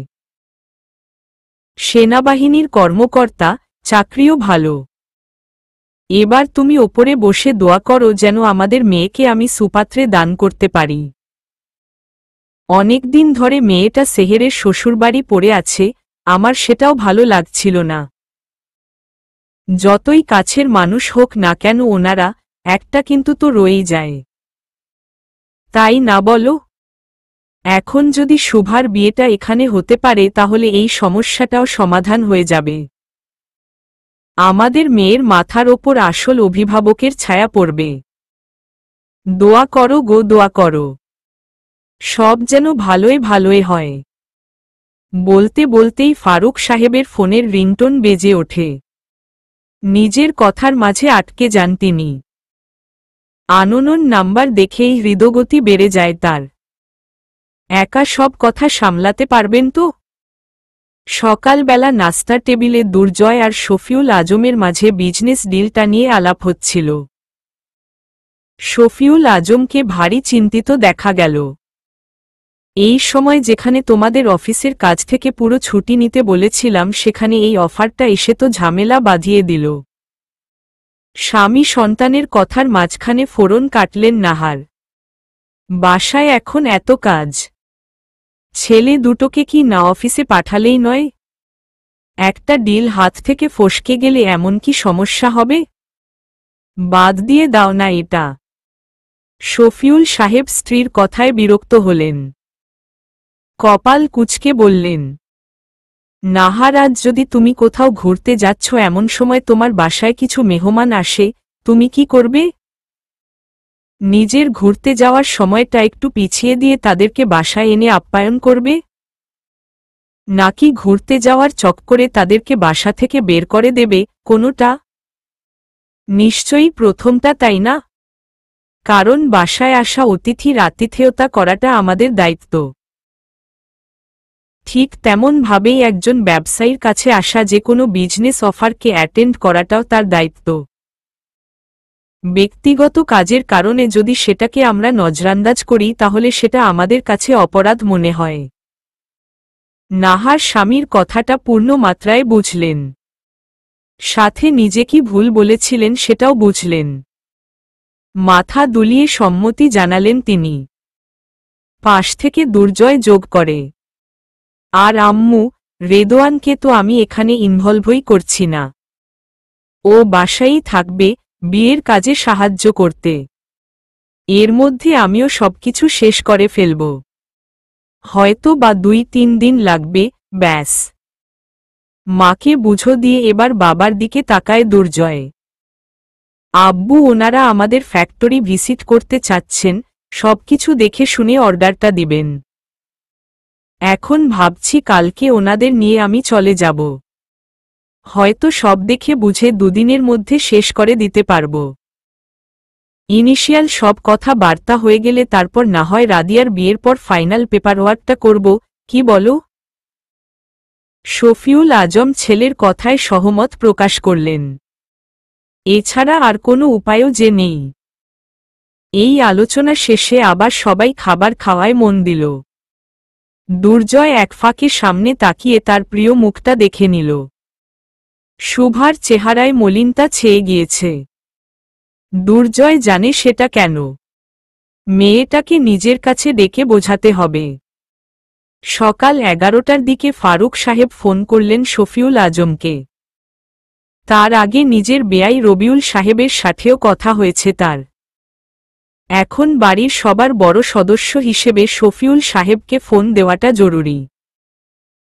সেনাবাহিনীর কর্মকর্তা, চাকরিও ভালো। এবার তুমি ওপরে বসে দোয়া করো যেন আমাদের মেয়েকে আমি সুপাত্রে দান করতে পারি। অনেকদিন ধরে মেয়েটা সেহেরের শ্বশুরবাড়ি পড়ে আছে, আমার সেটাও ভালো লাগছিল না। যতই কাছের মানুষ হোক না কেন ওনারা, একটা কিন্তু তো রয়েই যায়। তাই না বলো? এখন যদি শুভার বিয়েটা এখানে হতে পারে তাহলে এই সমস্যাটাও সমাধান হয়ে যাবে। আমাদের মেয়ের মাথার ওপর আসল অভিভাবকের ছায়া পড়বে। দোয়া করো গো, দোয়া করো। সব যেন ভালোয় ভালোয় হয়। বলতে বলতেই ফারুক সাহেবের ফোনের রিংটোন বেজে ওঠে। নিজের কথার মাঝে আটকে যান তিনি। আননোন নাম্বার দেখেই হৃদগতি বেড়ে যায় তার। একা সব কথা সামলাতে পারবেন তো? সকালবেলা নাস্তার টেবিলে দুর্জয় আর শফিউল আজমের মাঝে বিজনেস ডিলটা নিয়ে আলাপ হচ্ছিল। শফিউল আজমকে ভারী চিন্তিত দেখা গেল। এই সময় যেখানে তোমাদের অফিসের কাজ থেকে পুরো ছুটি নিতে বলেছিলাম সেখানে এই অফারটা এসে তো ঝামেলা বাঁধিয়ে দিল। স্বামী সন্তানের কথার মাঝখানে ফোড়ন কাটলেন নাহার। বাসায় এখন এত কাজ, ছেলে দুটোকে কি না অফিসে পাঠালেই নয়? একটা ডিল হাত থেকে ফসকে গেলে এমন কি সমস্যা হবে? বাদ দিয়ে দাও না এটা। শফিউল সাহেব স্ত্রীর কথায় বিরক্ত হলেন। কপাল কুঁচকে বললেন, নাহার, আজ যদি তুমি কোথাও ঘুরতে যাচ্ছ এমন সময় তোমার বাসায় কিছু মেহমান আসে, তুমি কি করবে? নিজের ঘুরতে যাওয়ার সময়টা একটু পিছিয়ে দিয়ে তাদেরকে বাসায় এনে আপ্যায়ন করবে, নাকি ঘুরতে যাওয়ার চক্করে তাদেরকে বাসা থেকে বের করে দেবে? কোনোটা? নিশ্চয়ই প্রথমটা, তাই না? কারণ বাসায় আসা অতিথির আতিথেয়তা করাটা আমাদের দায়িত্ব। ঠিক তেমনভাবেই একজন ব্যবসায়ীর কাছে আসা যে কোনো বিজনেস অফারকে অ্যাটেন্ড করাটাও তার দায়িত্ব। ব্যক্তিগত কাজের কারণে যদি সেটাকে আমরা নজরান্দাজ করি তাহলে সেটা আমাদের কাছে অপরাধ মনে হয়। নাহার স্বামীর কথাটা পূর্ণ মাত্রায় বুঝলেন, সাথে নিজে কি ভুল বলেছিলেন সেটাও বুঝলেন। মাথা দুলিয়ে সম্মতি জানালেন তিনি। পাশ থেকে দুর্জয় যোগ করে, আর আম্মু, রেদোয়ানকে তো আমি এখানে ইনভলভই করছি না। ও বাসায়ই থাকবে, বিয়ের কাজে সাহায্য করতে। এর মধ্যে আমিও সবকিছু শেষ করে ফেলব। হয়তো বা 2-3 দিন লাগবে, ব্যাস। মাকে বুঝো দিয়ে এবার বাবার দিকে তাকায় দুর্জয়। আব্বু, ওনারা আমাদের ফ্যাক্টরি ভিজিট করতে চাচ্ছেন, সবকিছু দেখে শুনে অর্ডারটা দিবেন। এখন ভাবছি কালকে ওনাদের নিয়ে আমি চলে যাব। হয়তো সব দেখে বুঝে 2 দিনের মধ্যে শেষ করে দিতে পারব। ইনিশিয়াল সব কথা বার্তা হয়ে গেলে তারপর না হয় রাদিয়ার বিয়ের পর ফাইনাল পেপারওয়ার্কটা করব, কি বলো? শফিউল আজম ছেলের কথায় সহমত প্রকাশ করলেন। এছাড়া আর কোনো উপায়ও যে নেই। এই আলোচনা শেষে আবার সবাই খাবার খাওয়ায় মন দিল। দুর্জয় এক ফাঁকে সামনে তাকিয়ে তার প্রিয় মুখটা দেখে নিল। শুভার চেহারায় মলিনতা ছেয়ে গিয়েছে। দুর্জয় জানে সেটা কেন। মেয়েটাকে নিজের কাছে ডেকে বোঝাতে হবে। সকাল 11টার দিকে ফারুক সাহেব ফোন করলেন শফিউল আজমকে। তার আগে নিজের বেয়াই রবিউল সাহেবের সাথেও কথা হয়েছে তার। এখন বাড়ির সবার বড় সদস্য হিসেবে শফিউল সাহেবকে ফোন দেওয়াটা জরুরি।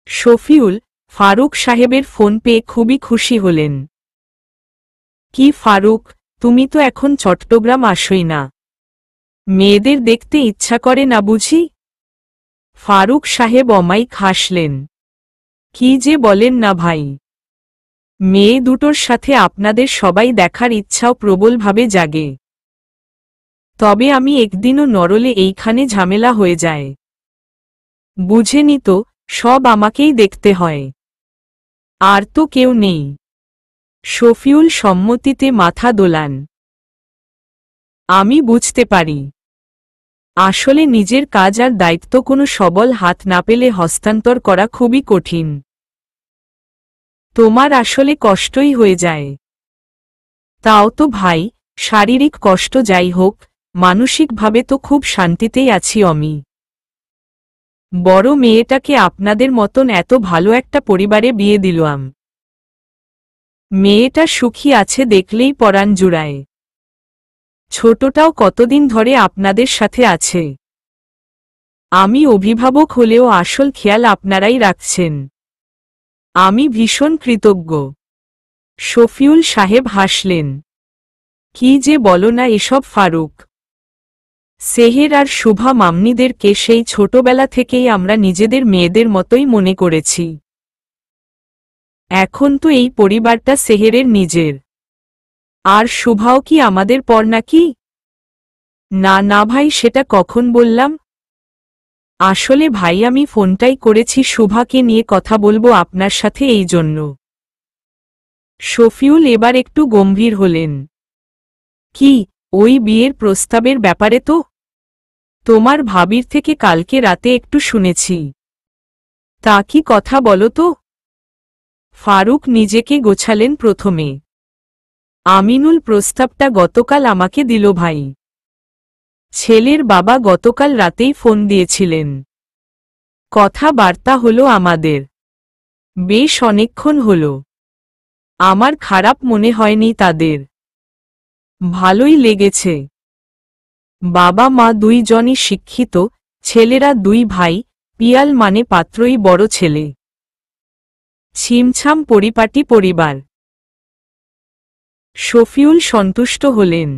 শফিউল ফারুক সাহেবের ফোন পেয়ে খুবই খুশি হলেন। কি ফারুক, তুমি তো এখন চট্টগ্রাম আসোই না? মেয়েদের দেখতে ইচ্ছা করে না বুঝি? ফারুক সাহেব অমায়িক হাসলেন। কি যে বলেন না ভাই, মেয়ে দুটোর সাথে আপনাদের সবাই দেখার ইচ্ছাও প্রবলভাবে জাগে। তবে আমি একদিনও নরলে এইখানে ঝামেলা হয়ে যায়। বুঝেনি তো, সব আমাকেই দেখতে হয়। আর তো কেউ নেই। শফিউল সম্মতিতে মাথা দোলান। আমি বুঝতে পারি। আসলে নিজের কাজ আর দায়িত্ব কোনো সবল হাত না পেলে হস্তান্তর করা খুবই কঠিন। তোমার আসলে কষ্টই হয়ে যায়। তাও তো ভাই, শারীরিক কষ্ট যাই হোক, মানসিকভাবে তো খুব শান্তিতেই আছি আমি। বড় মেয়েটাকে আপনাদের মতন এত ভালো একটা পরিবারে বিয়ে দিলাম। মেয়েটা সুখী আছে দেখলেই পরাণ জুড়ায়। ছোটটাও কতদিন ধরে আপনাদের সাথে আছে। আমি অভিভাবক হলেও আসল খেয়াল আপনারাই রাখছেন। আমি ভীষণ কৃতজ্ঞ। শফিউল সাহেব হাসলেন। কি যে বলো না এসব ফারুক। সেহের আর শুভা মামনিদেরকে সেই ছোটবেলা থেকেই আমরা নিজেদের মেয়েদের মতোই মনে করেছি। এখন তো এই পরিবারটা সেহেরের নিজের। আর শুভাও কি আমাদের পর নাকি? না না ভাই, সেটা কখন বললাম? আসলে ভাই আমি ফোনটাই করেছি শুভাকে নিয়ে কথা বলবো আপনার সাথে এই জন্য। শফিউল এবার একটু গম্ভীর হলেন। কি, ওই বিয়ের প্রস্তাবের ব্যাপারে তো? তোমার ভাবির থেকে কালকে রাতে একটু শুনেছি। তা কি কথা বলো তো? ফারুক নিজেকে গোছালেন প্রথমে। আমিনুল প্রস্তাবটা গতকাল আমাকে দিল ভাই। ছেলের বাবা গতকাল রাতেই ফোন দিয়েছিলেন। কথাবার্তা হলো আমাদের। বেশ অনেকক্ষণ হলো। আমার খারাপ মনে হয়নি তাদের। ভালোই লেগেছে। বাবা মা দুইজনই শিক্ষিত, ছেলেরা দুই ভাই, পিয়াল মানে পাত্রই বড় ছেলে। ছিমছাম পরিপাটি পরিবার। শফিউল সন্তুষ্ট হলেন।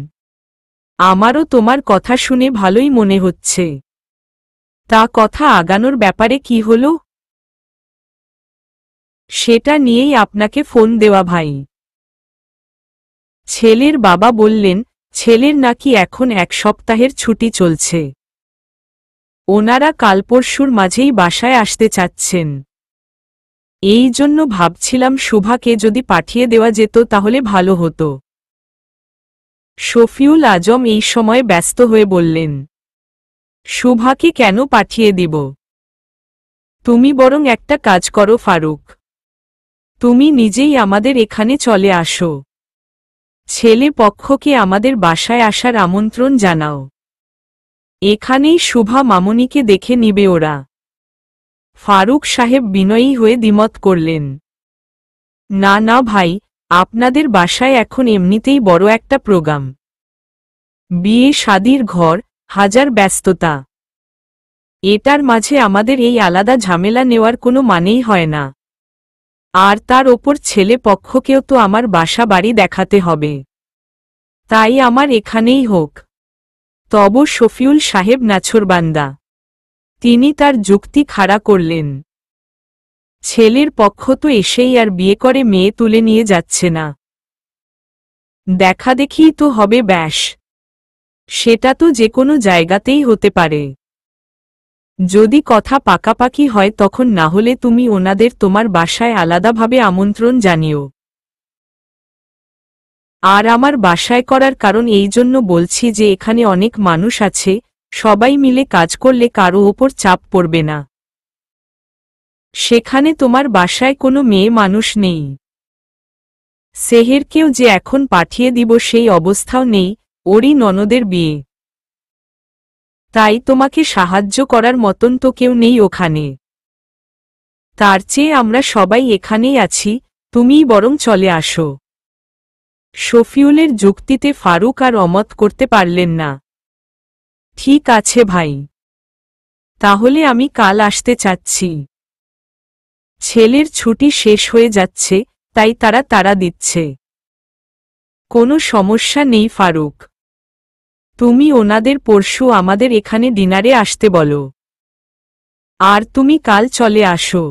আমারও তোমার কথা শুনে ভালোই মনে হচ্ছে। তা কথা আগানোর ব্যাপারে কি হলো? সেটা নিয়েই আপনাকে ফোন দেওয়া ভাই। ছেলের বাবা বললেন, ছেলের নাকি এখন 1 সপ্তাহের ছুটি চলছে। ওনারা কাল পরশুর মাঝেই বাসায় আসতে চাচ্ছেন। এই জন্য ভাবছিলাম শুভাকে যদি পাঠিয়ে দেওয়া যেত তাহলে ভালো হতো। শফিউল আজম এই সময় ব্যস্ত হয়ে বললেন, শুভাকে কেন পাঠিয়ে দিব? তুমি বরং একটা কাজ করো ফারুক। তুমি নিজেই আমাদের এখানে চলে আসো। ছেলে পক্ষকে আমাদের বাসায় আসার আমন্ত্রণ জানাও। এখানেই শুভা মামনিকে দেখে নিবে ওরা। ফারুক সাহেব বিনয়ী হয়ে দ্বিমত করলেন। না না ভাই, আপনাদের বাসায় এখন এমনিতেই বড় একটা প্রোগ্রাম। বিয়ে শাদির ঘর, হাজার ব্যস্ততা। এটার মাঝে আমাদের এই আলাদা ঝামেলা নেওয়ার কোনো মানেই হয় না। আর তার ওপর ছেলে পক্ষকেও তো আমার বাসা বাড়ি দেখাতে হবে। তাই আমার এখানেই হোক। তব শফিউল সাহেব নাছোড়বান্দা। তিনি তার যুক্তি খাড়া করলেন। ছেলের পক্ষ তো এসেই আর বিয়ে করে মেয়ে তুলে নিয়ে যাচ্ছে না। দেখাদেখিই তো হবে ব্যাস। সেটা তো যে কোনো জায়গাতেই হতে পারে। যদি কথা পাকাপাকি হয় তখন না হলে তুমি ওনাদের তোমার বাসায় আলাদাভাবে আমন্ত্রণ জানিও। আর আমার বাসায় করার কারণ এই জন্য বলছি যে এখানে অনেক মানুষ আছে, সবাই মিলে কাজ করলে কারো ওপর চাপ পড়বে না। সেখানে তোমার বাসায় কোনো মেয়ে মানুষ নেই। সেহেরকেও যে এখন পাঠিয়ে দিব সেই অবস্থাও নেই, ওরই ননদের বিয়ে। তাই তোমাকে সাহায্য করার মতন তো কেউ নেই ওখানে। তার চেয়ে আমরা সবাই এখানেই আছি, তুমিই বরং চলে আসো। শফিউলের যুক্তিতে ফারুক আর অমত করতে পারলেন না। ঠিক আছে ভাই। তাহলে আমি কাল আসতে চাচ্ছি। ছেলের ছুটি শেষ হয়ে যাচ্ছে, তাই তারা তাড়া দিচ্ছে। কোনো সমস্যা নেই ফারুক। তুমি ওনাদের পরশু আমাদের এখানে ডিনারে আসতে বলো। আর তুমি কাল চলে আসো।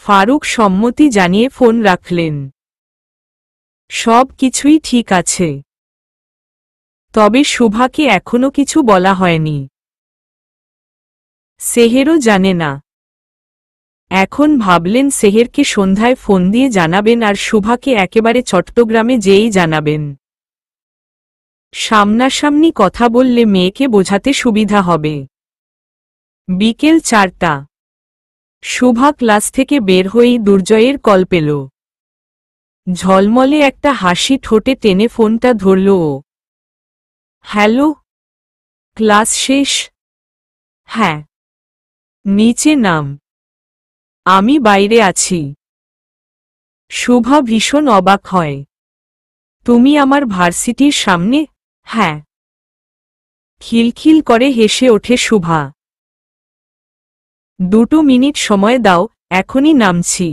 ফারুক সম্মতি জানিয়ে ফোন রাখলেন। সব কিছুই ঠিক আছে। তবে শুভাকে এখনো কিছু বলা হয়নি। সেহেরও জানে না। এখন ভাবলেন সেহেরকে সন্ধ্যায় ফোন দিয়ে জানাবেন আর শুভাকে একেবারে চট্টগ্রামে যেয়েই জানাবেন। সামনাসামনি কথা বললে মেয়েকে বোঝাতে সুবিধা হবে। বিকেল 4টা। শুভা ক্লাস থেকে বের হয়েই দুর্জয়ের কল পেল। ঝলমলে একটা হাসি ঠোঁটে টেনে ফোনটা ধরল ও। হ্যালো, ক্লাস শেষ? হ্যাঁ। নিচে নাম। আমি বাইরে আছি। শুভা ভীষণ অবাক হয়। তুমি আমার ভার্সিটির সামনে? হ্যাঁ। খিলখিল করে হেসে ওঠে শুভা। 2 মিনিট সময় দাও, এখনই নামছি।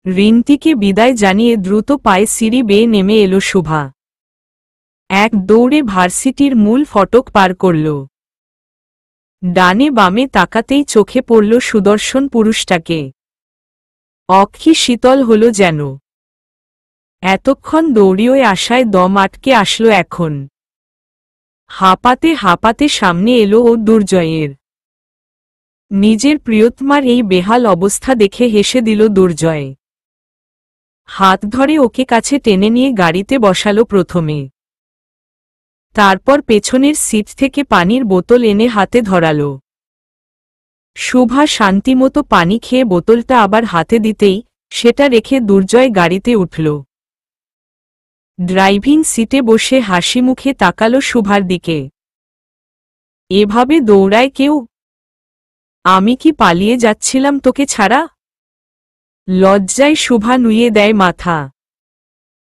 রিন্তিকে বিদায় জানিয়ে দ্রুত পায়ে সিঁড়ি বেয়ে নেমে এলো শুভা। এক দৌড়ে ভার্সিটির মূল ফটক পার করল। ডানে বামে তাকাতেই চোখে পড়ল সুদর্শন পুরুষটাকে। অক্ষি শীতল হল যেন। এতক্ষণ দৌড়িয়ে আসায় দম আটকে আসলো এখন। হাঁপাতে হাঁপাতে সামনে এলো ও দুর্জয়ের। নিজের প্রিয়তমার এই বেহাল অবস্থা দেখে হেসে দিল দুর্জয়। হাত ধরে ওকে কাছে টেনে নিয়ে গাড়িতে বসালো প্রথমে। তারপর পেছনের সিট থেকে পানির বোতল এনে হাতে ধরালো। শুভা শান্তিমতো পানি খেয়ে বোতলটা আবার হাতে দিতেই সেটা রেখে দুর্জয় গাড়িতে উঠল। ড্রাইভিং সিটে বসে হাসি মুখে তাকালো শুভার দিকে। এভাবে দৌড়ায় কেউ? আমি কি পালিয়ে যাচ্ছিলাম তোকে ছাড়া? লজ্জায় শুভা নুয়ে দেয় মাথা।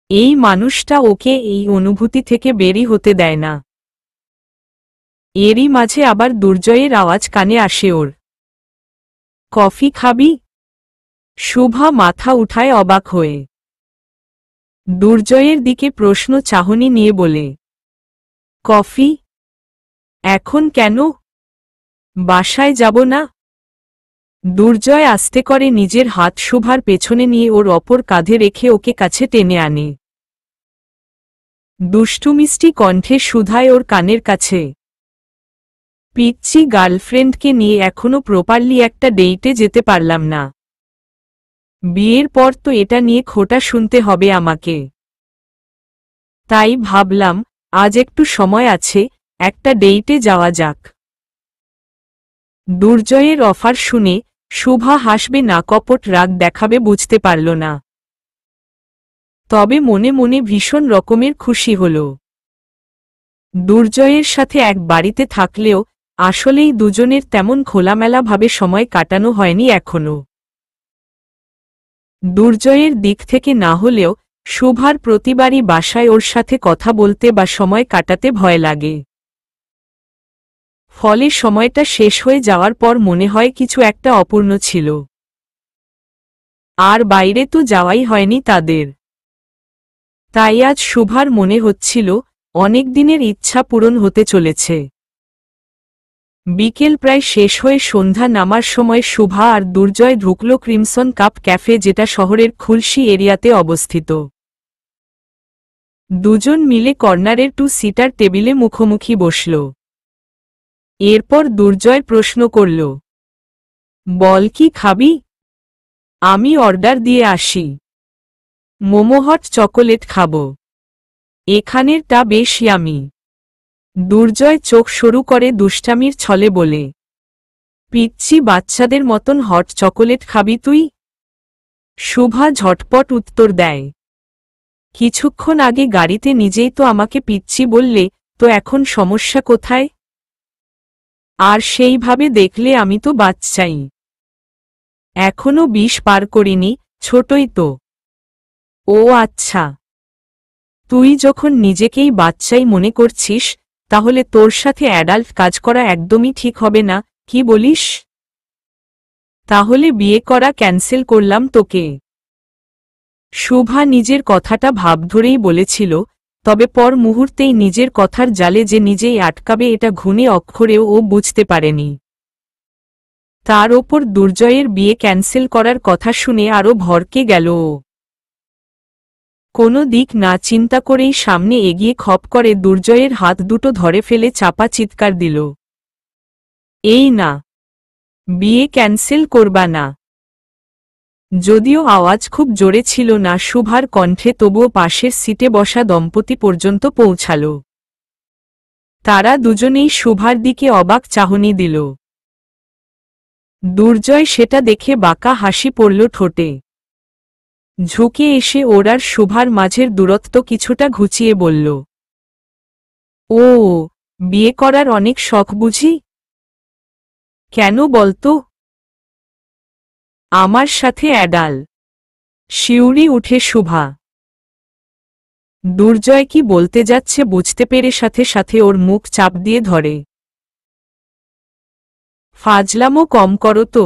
এই মানুষটা ওকে এই অনুভূতি থেকে বেরি হতে দেয় না। এরই মাঝে আবার দুর্জয়ের আওয়াজ কানে আসে ওর। কফি খাবি? শুভা মাথা উঠায় অবাক হয়ে। দুর্জয়ের দিকে প্রশ্ন চাহনি নিয়ে বলে, কফি? এখন কেন? বাসায় যাব না? দুর্জয় আস্তে করে নিজের হাত শুভার পেছনে নিয়ে ওর অপর কাঁধে রেখে ওকে কাছে টেনে আনে। দুষ্টুমিষ্টি কণ্ঠে শুধায় ওর কানের কাছে, পিচ্চি গার্লফ্রেন্ডকে নিয়ে এখনো প্রপারলি একটা ডেইটে যেতে পারলাম না। বিয়ের পর তো এটা নিয়ে খোটা শুনতে হবে আমাকে। তাই ভাবলাম আজ একটু সময় আছে, একটা ডেইটে যাওয়া যাক। দুর্জয়ের অফার শুনে শুভা হাসবে না কপট রাগ দেখাবে বুঝতে পারল না। তবে মনে মনে ভীষণ রকমের খুশি হল। দুর্জয়ের সাথে এক বাড়িতে থাকলেও আসলেই দুজনের তেমন খোলামেলাভাবে সময় কাটানো হয়নি এখনো। দুর্জয়ের দিক থেকে না হলেও শুভার প্রতিবারই বাসায় ওর সাথে কথা বলতে বা সময় কাটাতে ভয় লাগে। ফলে সময়টা শেষ হয়ে যাওয়ার পর মনে হয় কিছু একটা অপূর্ণ ছিল। আর বাইরে তো যাওয়াই হয়নি তাদের। তাই আজ শুভার মনে হচ্ছিল অনেক দিনের ইচ্ছা পূরণ হতে চলেছে। বিকেল প্রায় শেষ হয়ে সন্ধ্যা নামার সময় শুভা আর দুর্জয় ঢুকল ক্রিমসন কাপ ক্যাফে, যেটা শহরের খুলশি এরিয়াতে অবস্থিত। দুজন মিলে কর্নারের 2 সিটার টেবিলে মুখোমুখি বসল। এরপর দুর্জয় প্রশ্ন করল, বল কি খাবি? আমি অর্ডার দিয়ে আসি। মোমো হট চকোলেট খাব। এখানেরটা বেশ ইয়ামি। দুর্জয় চোখ সরু করে দুষ্টামির ছলে বলে, পিচ্চি বাচ্চাদের মতন হট চকোলেট খাবি তুই? শুভা ঝটপট উত্তর দেয়, কিছুক্ষণ আগে গাড়িতে নিজেই তো আমাকে পিচ্চি বললে, তো এখন সমস্যা কোথায়? আর সেইভাবে দেখলে আমি তো বাচ্চাই। এখনো 20 পার করিনি, ছোটই তো। ও আচ্ছা, তুই যখন নিজেকেই বাচ্চাই মনে করছিস তাহলে তোর সাথে অ্যাডাল্ট কাজ করা একদমই ঠিক হবে না, কি বলিস? তাহলে বিয়ে করা ক্যান্সেল করলাম তোকে। শুভা নিজের কথাটা ভাব ধরেই বলেছিল, তবে পর মুহূর্তেই নিজের কথার জালে যে নিজেই আটকাবে এটা ঘুণে অক্ষরেও ও বুঝতে পারেনি। তার ওপর দুর্জয়ের বিয়ে ক্যান্সেল করার কথা শুনে আরও ভড়কে গেল ও। কোনো দিক না চিন্তা করেই সামনে এগিয়ে খপ করে দুর্জয়ের হাত দুটো ধরে ফেলে চাপা চিৎকার দিল, এই না, বিয়ে ক্যান্সেল করবা না। যদিও আওয়াজ খুব জোরে ছিল না শুভার কণ্ঠে, তবুও পাশের সিটে বসা দম্পতি পর্যন্ত পৌঁছাল। তারা দুজনেই শুভার দিকে অবাক চাহনি দিল। দুর্জয় সেটা দেখে বাঁকা হাসি পড়ল ঠোঁটে। ঝুঁকে এসে ওর আর শুভার মাঝের দূরত্ব কিছুটা ঘুচিয়ে বলল, ও, বিয়ে করার অনেক শখ বুঝি? কেন বলতো? আমার সাথে অ্যাডাল। শিউরি উঠে শুভা। দুর্জয় কি বলতে যাচ্ছে বুঝতে পেরে সাথে সাথে ওর মুখ চাপ দিয়ে ধরে, ফাজলামো কম করো তো,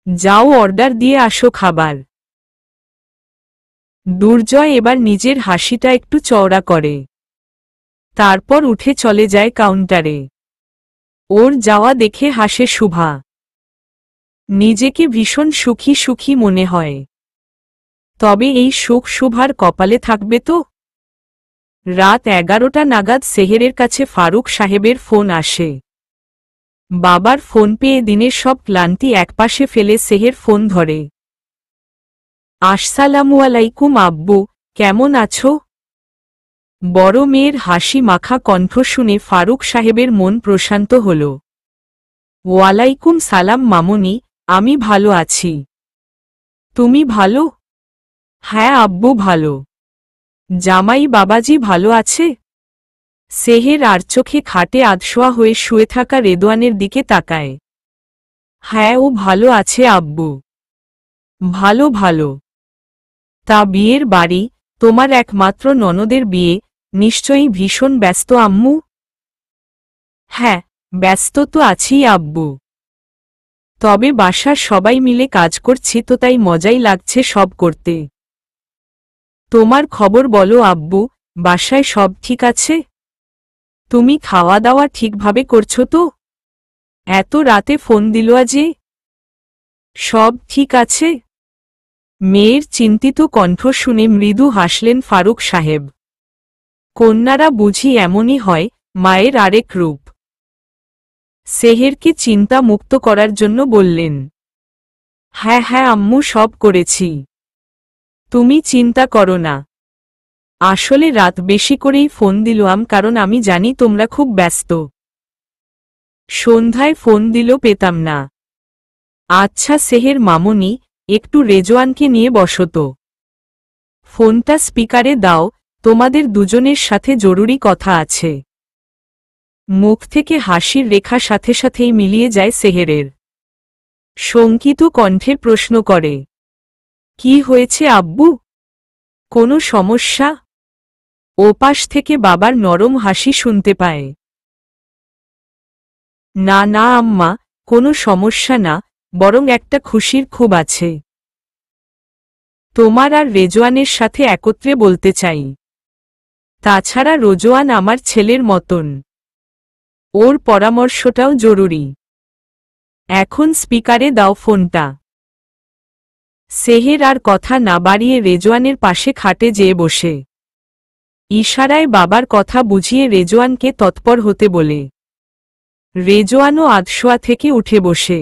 যাও অর্ডার দিয়ে আসো খাবার। দুর্জয় এবার নিজের হাসিটা একটু চওড়া করে। তারপর উঠে চলে যায় কাউন্টারে। ওর যাওয়া দেখে হাসে শুভা। নিজেকে ভীষণ সুখী সুখী মনে হয়। তবে এই সুখ শুভার কপালে থাকবে তো? রাত 11টা নাগাদ সেহেরের কাছে ফারুক সাহেবের ফোন আসে। বাবার ফোন পেয়ে দিনের সব ক্লান্তি একপাশে ফেলে সেহের ফোন ধরে। আসসালামু আলাইকুম আব্বু, কেমন আছো? বড় মেয়ের হাসি মাখা কণ্ঠ শুনে ফারুক সাহেবের মন প্রশান্ত হল। ওয়ালাইকুম সালাম মামুনি, আমি ভালো আছি। তুমি ভালো? হ্যাঁ আব্বু ভালো। জামাই বাবাজি ভালো আছে? সেহের আর চোখে খাটে আধশোয়া হয়ে শুয়ে থাকা রেদওয়ানের দিকে তাকায়। হ্যাঁ ও ভালো আছে আব্বু। ভালো ভালো। তা বিয়ের বাড়ি, তোমার একমাত্র ননদের বিয়ে, নিশ্চয়ই ভীষণ ব্যস্ত আম্মু? হ্যাঁ, ব্যস্ত তো আছি আব্বু। তবে বাসার সবাই মিলে কাজ করছি তো তাই মজাই লাগছে সব করতে। তোমার খবর বলো আব্বু, বাসায় সব ঠিক আছে? তুমি খাওয়া দাওয়া ঠিকভাবে করছো তো? এত রাতে ফোন দিল যে? সব ঠিক আছে? মেয়ের চিন্তিত কণ্ঠ শুনে মৃদু হাসলেন ফারুক সাহেব। কন্যারা বুঝি এমনই হয়, মায়ের আরেক রূপ। সেহেরকে চিন্তা মুক্ত করার জন্য বললেন, হ্যাঁ হ্যাঁ আম্মু সব করেছি। তুমি চিন্তা করো না। আসলে রাত বেশি করেই ফোন দিলাম কারণ আমি জানি তোমরা খুব ব্যস্ত। সন্ধ্যায় ফোন দিল পেতাম না। আচ্ছা সেহের মামুনি, একটু রেজওয়ানকে নিয়ে বসত। ফোনটা স্পিকারে দাও, তোমাদের দুজনের সাথে জরুরি কথা আছে। মুখ থেকে হাসির রেখা সাথে সাথেই মিলিয়ে যায় সেহেরের। শঙ্কিত কণ্ঠে প্রশ্ন করে, কি হয়েছে আব্বু? কোনো সমস্যা? ওপাশ থেকে বাবার নরম হাসি শুনতে পায়। না না আম্মা, কোনো সমস্যা না, বরং একটা খুশির খুব আছে। তোমার আর রেজওয়ানের সাথে একত্রে বলতে চাই। তাছাড়া রোজওয়ান আমার ছেলের মতন। ওর পরামর্শটাও জরুরি। এখন স্পিকারে দাও ফোনটা। সেহের আর কথা না বাড়িয়ে রেজওয়ানের পাশে খাটে যেয়ে বসে। ইশারায় বাবার কথা বুঝিয়ে রেজওয়ানকে তৎপর হতে বলে। রেজওয়ানও আধশোয়া থেকে উঠে বসে।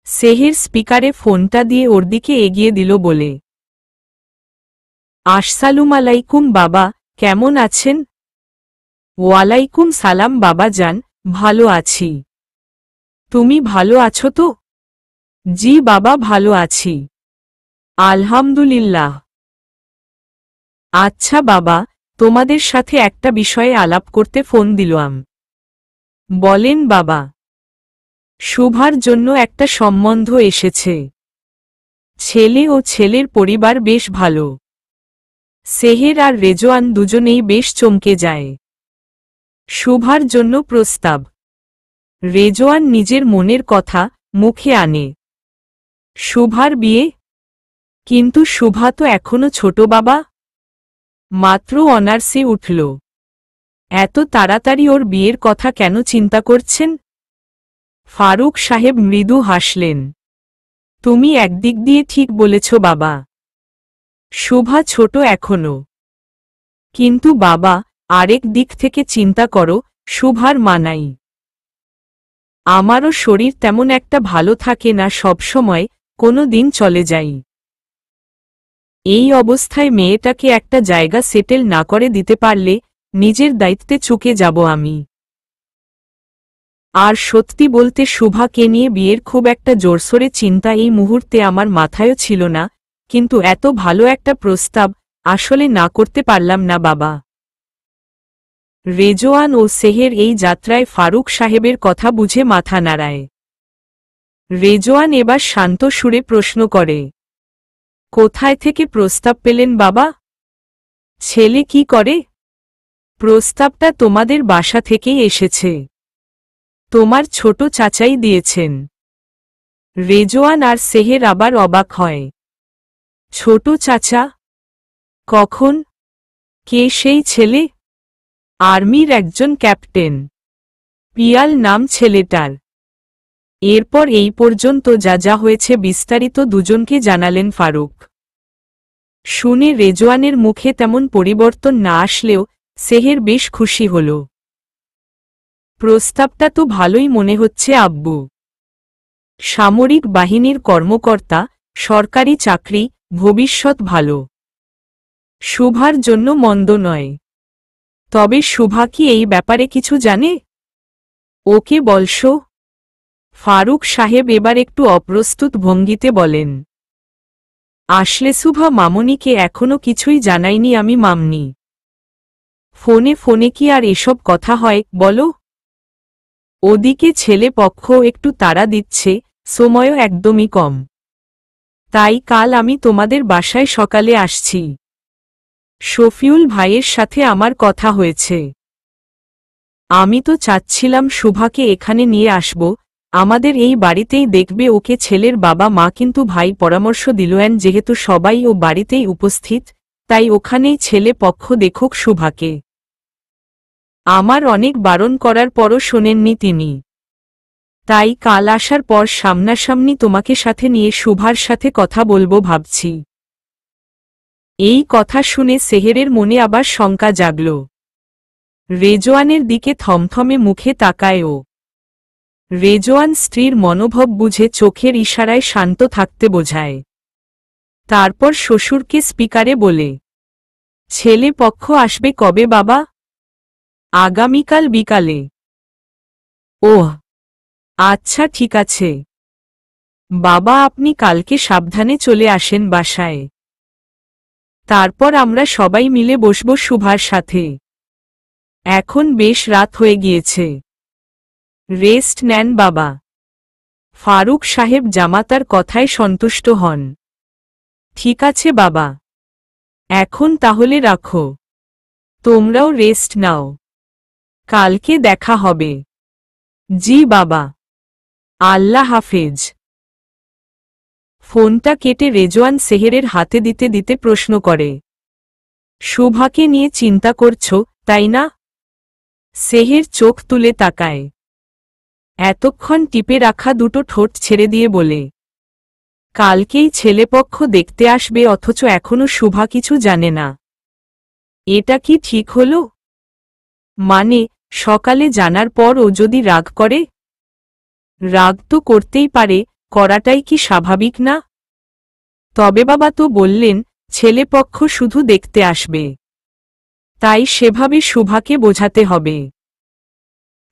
সেহের স্পিকারে ফোনটা দিয়ে ওর দিকে এগিয়ে দিল বলে, আসসালামু আলাইকুম বাবা, কেমন আছেন? ওয়ালাইকুম সালাম বাবা জান, ভালো আছি। তুমি ভালো আছো তো? জি বাবা ভালো আছি। আলহামদুলিল্লাহ। আচ্ছা বাবা, তোমাদের সাথে একটা বিষয়ে আলাপ করতে ফোন দিলাম। বলেন বাবা। শুভার জন্য একটা সম্বন্ধ এসেছে। ছেলে ও ছেলের পরিবার বেশ ভালো। সেহের আর রেজওয়ান দুজনেই বেশ চমকে যায়। শুভার জন্য প্রস্তাব। রেজওয়ান নিজের মনের কথা মুখে আনে। শুভার বিয়ে? কিন্তু শুভা তো এখনো ছোট বাবা। মাত্র অনার্সে উঠল। এত তাড়াতাড়ি ওর বিয়ের কথা কেন চিন্তা করছেন? ফারুক সাহেব মৃদু হাসলেন। তুমি একদিক দিয়ে ঠিক বলেছ বাবা। শুভা ছোট এখনো। কিন্তু বাবা, আরেক দিক থেকে চিন্তা করো, শুভার মানাই। আমারও শরীর তেমন একটা ভালো থাকে না সবসময়, কোনো দিন চলে যাই। এই অবস্থায় মেয়েটাকে একটা জায়গা সেটেল না করে দিতে পারলে নিজের দায়িত্বে চুকে যাব আমি। আর সত্যি বলতে শুভাকে নিয়ে বিয়ের খুব একটা জোরসোরে চিন্তা এই মুহূর্তে আমার মাথায়ও ছিল না, কিন্তু এত ভালো একটা প্রস্তাব আসলে না করতে পারলাম না বাবা। রেজওয়ান ও সেহের এই যাত্রায় ফারুক সাহেবের কথা বুঝে মাথা নাড়ায়। রেজওয়ান এবার শান্ত সুরে প্রশ্ন করে, কোথায় থেকে প্রস্তাব পেলেন বাবা? ছেলে কি করে? প্রস্তাবটা তোমাদের বাসা থেকেই এসেছে। তোমার ছোট চাচাই দিয়েছেন। রেজওয়ান আর সেহের আবার অবাক হয়। ছোট চাচা? কখন? কে সেই ছেলে? আর্মির একজন ক্যাপ্টেন। পিয়াল নাম ছেলেটার। এরপর এই পর্যন্ত যা যা হয়েছে বিস্তারিত দুজনকে জানালেন ফারুক। শুনে রেজওয়ানের মুখে তেমন পরিবর্তন না আসলেও সেহের বেশ খুশি হল। প্রস্তাবটা তো ভালোই মনে হচ্ছে আব্বু। সামরিক বাহিনীর কর্মকর্তা, সরকারি চাকরি, ভবিষ্যৎ ভালো। শুভার জন্য মন্দ নয়। তবে শুভা কি এই ব্যাপারে কিছু জানে? ওকে বলছো? ফারুক সাহেব এবার একটু অপ্রস্তুত ভঙ্গিতে বলেন। আসলে শুভা মামনিকে এখনো কিছুই জানাইনি আমি মামনি। ফোনে ফোনে কি আর এসব কথা হয় বলো? ওদিকে ছেলে পক্ষ একটু তাড়া দিচ্ছে, সময়ও একদমই কম। তাই কাল আমি তোমাদের বাসায় সকালে আসছি। শফিউল ভাইয়ের সাথে আমার কথা হয়েছে। আমি তো চাচ্ছিলাম শুভাকে এখানে নিয়ে আসব, আমাদের এই বাড়িতেই দেখবে ওকে। ছেলের বাবা মা কিন্তু ভাই পরামর্শ দিলেন যেহেতু সবাই ও বাড়িতেই উপস্থিত, তাই ওখানেই ছেলে পক্ষ দেখুক শুভাকে। আমার অনেক বারণ করার পরও শোনেননি তিনি। তাই কাল আসার পর সামনাসামনি তোমাকে সাথে নিয়ে শুভার সাথে কথা বলবো ভাবছি। এই কথা শুনে সেহেরের মনে আবার শঙ্কা জাগল। রেজওয়ানের দিকে থমথমে মুখে তাকায় ও। রেজওয়ান স্ত্রীর মনোভাব বুঝে চোখের ইশারায় শান্ত থাকতে বোঝায়। তারপর শ্বশুরকে স্পিকারে বলে, ছেলে পক্ষ আসবে কবে বাবা? আগামীকাল বিকালে। ওহ, আচ্ছা ঠিক আছে বাবা, আপনি কালকে সাবধানে চলে আসেন বাসায়। তারপর আমরা সবাই মিলে বসব শুভার সাথে। এখন বেশ রাত হয়ে গিয়েছে, রেস্ট নেন বাবা। ফারুক সাহেব জামাতার কথায় সন্তুষ্ট হন। ঠিক আছে বাবা, এখন তাহলে রাখো। তোমরাও রেস্ট নাও, কালকে দেখা হবে। জি বাবা, আল্লাহ হাফেজ। ফোনটা কেটে রেজওয়ান সেহেরের হাতে দিতে দিতে প্রশ্ন করে, শুভাকে নিয়ে চিন্তা করছো তাই না? সেহের চোখ তুলে তাকায়। এতক্ষণ টিপে রাখা দুটো ঠোঁট ছেড়ে দিয়ে বলে, কালকেই ছেলেপক্ষ দেখতে আসবে অথচ এখনো শুভা কিছু জানে না। এটা কি ঠিক হলো? মানে, সকালে জানার পর ও যদি রাগ করে? রাগ তো করতেই পারে, করাটাই কি স্বাভাবিক না? তবে বাবা তো বললেন ছেলেপক্ষ শুধু দেখতে আসবে, তাই সেভাবে শুভাকে বোঝাতে হবে।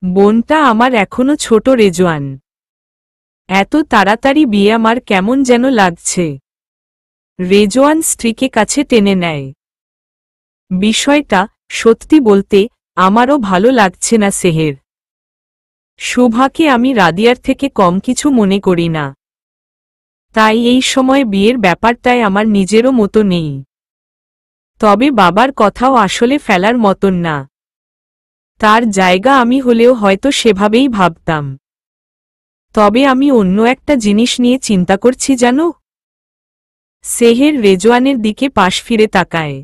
বোনটা আমার এখনো ছোট রেজওয়ান, এত তাড়াতাড়ি বিয়ে আমার কেমন যেন লাগছে। রেজওয়ান স্ত্রীকে কাছে টেনে নেয়। বিষয়টা সত্যি বলতে আমারও ভালো লাগছে না সেহের। শুভাকে আমি রাদিয়ার থেকে কম কিছু মনে করি না, তাই এই সময় বিয়ের ব্যাপারটায় আমার নিজেরও মতো নেই। তবে বাবার কথাও আসলে ফেলার মতন না। তার জায়গা আমি হলেও হয়তো সেভাবেই ভাবতাম। তবে আমি অন্য একটা জিনিস নিয়ে চিন্তা করছি জানো? সেহের রেজওয়ানের দিকে পাশ ফিরে তাকায়।